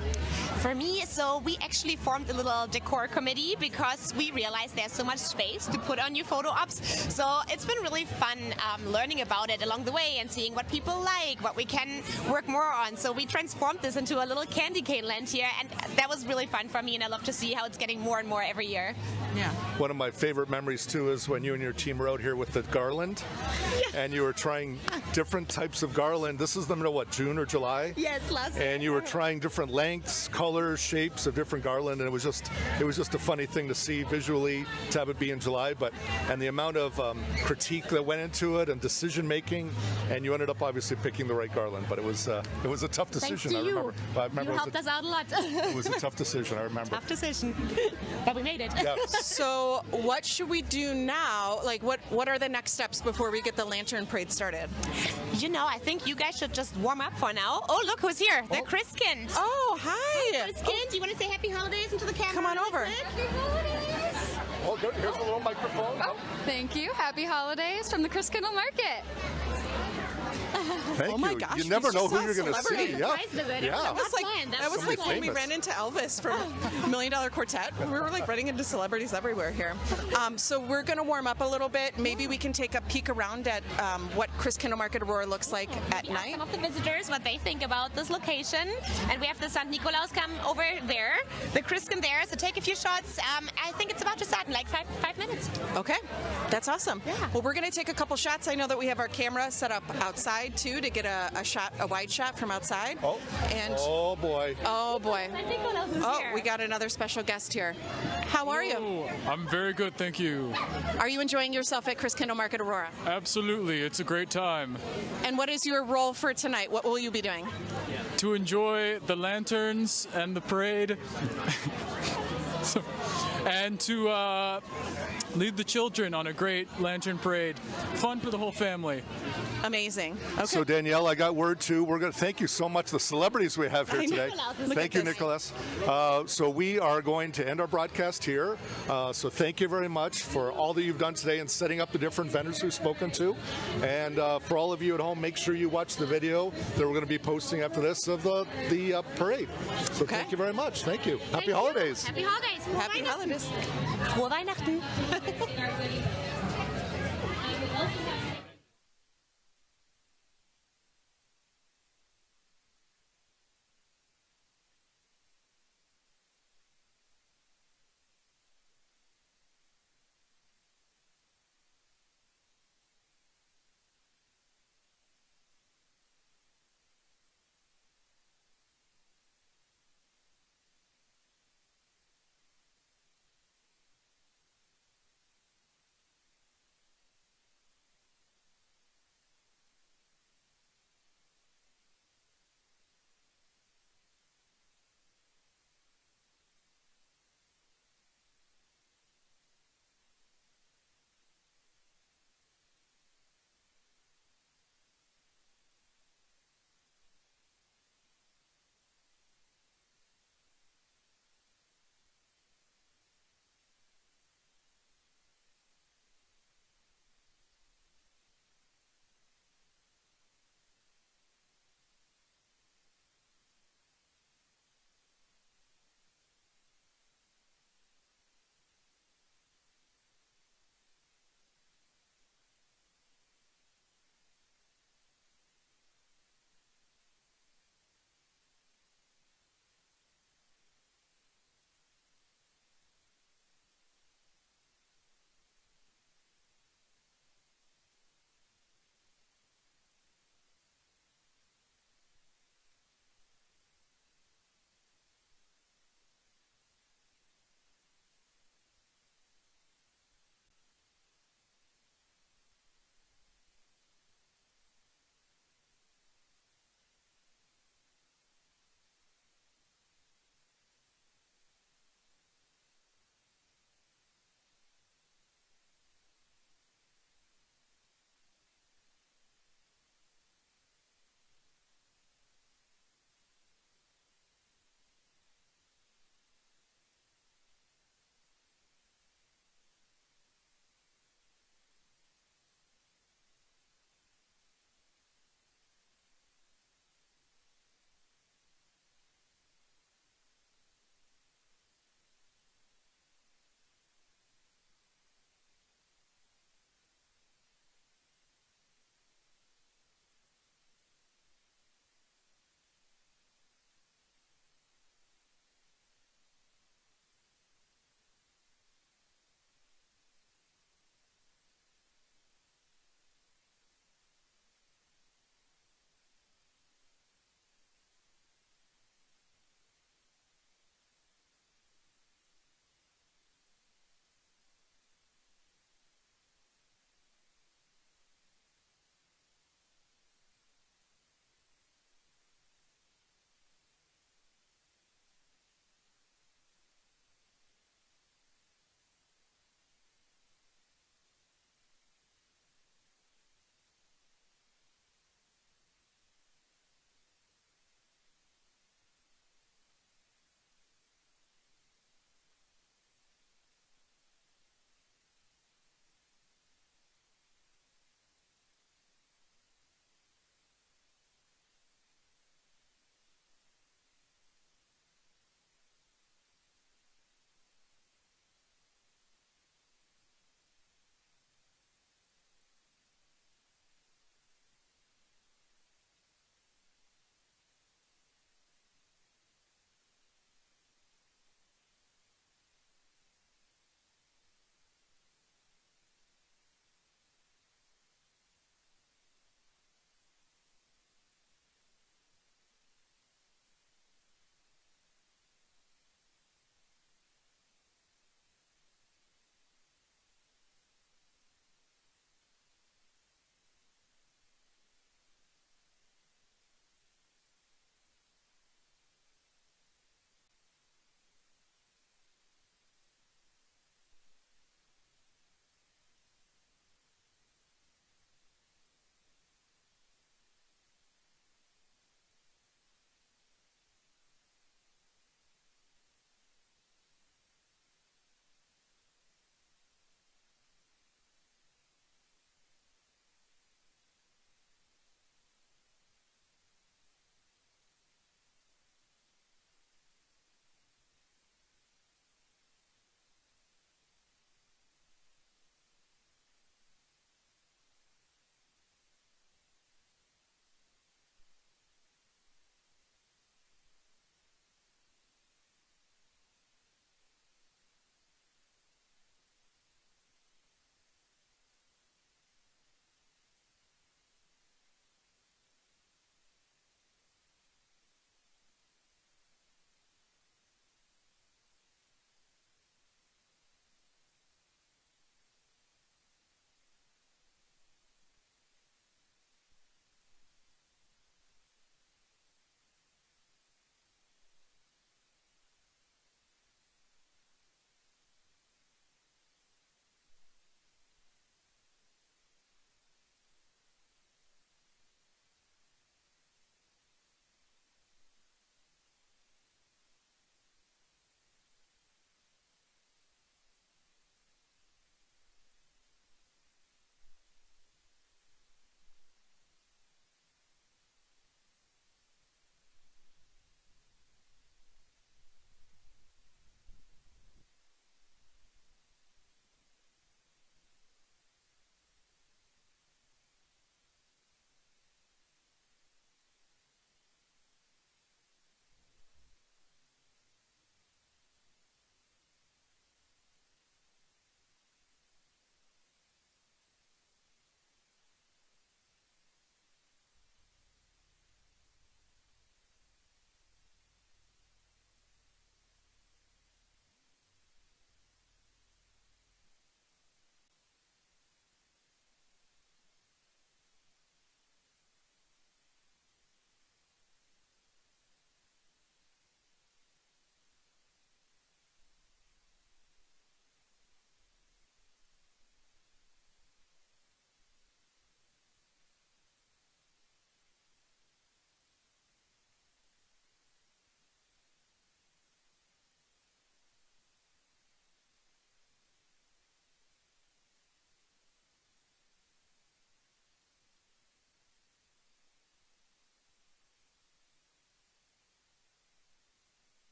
For me, so we actually formed a little decor committee because we realized there's so much space to put on new photo ops shops. So it's been really fun learning about it along the way and seeing what people like, what we can work more on. So we transformed this into a little candy cane land here, and that was really fun for me, and I love to see how it's getting more and more every year. Yeah. One of my favorite memories too is when you and your team were out here with the garland, and you were trying different types of garland. This is the middle, what, June or July? Yes, last year. And you were trying different lengths, colors, shapes of different garland, and it was just a funny thing to see visually to have it be in July. And the amount of critique that went into it and decision making, and you ended up obviously picking the right garland. But it was a tough decision. Thanks to you. I remember. You helped us out a lot. It was a tough decision. I remember. Tough decision, but we made it. Yeah. So what should we do now? Like, what are the next steps before we get the lantern parade started? You know, I think you guys should just warm up for now. Oh, look who's here. They're Christkind. Oh, hi. Hi, Christkind. Do you want to say happy holidays into the camera? Come on over. Happy holidays. Oh, good. Here's a little microphone. Thank you. Happy holidays from the Christkindlmarket. Thank oh my you. gosh, You never know who you're going to see. Yeah. That was like when we ran into Elvis from $1 Million Quartet. We were like running into celebrities everywhere here. So we're going to warm up a little bit. Maybe we can take a peek around at what Christkindlmarket Aurora looks like at night. Some of the visitors, what they think about this location. And we have the St. Nikolaus come over there, the Christkind there. So take a few shots. I think it's about to start in like five minutes. Okay, that's awesome. Yeah. Well, we're going to take a couple shots. I know that we have our camera set up outside too to get a wide shot from outside. Oh, and oh boy. Oh boy. Oh, here. we got another special guest here. How are you? I'm very good, thank you. Are you enjoying yourself at Christkindlmarket Aurora? Absolutely, it's a great time. And what is your role for tonight? What will you be doing? To enjoy the lanterns and the parade. And to lead the children on a great lantern parade. Fun for the whole family. Amazing. Okay. So Danielle, I got word too. We're going to thank you so much, the celebrities we have here today. Thank you, Nicholas. So we are going to end our broadcast here. So thank you very much for all that you've done today and setting up the different vendors we've spoken to. And for all of you at home, make sure you watch the video that we're going to be posting after this of the parade. So thank you very much. Thank you. Happy holidays. Happy holidays. Happy holidays. Frohe Weihnachten.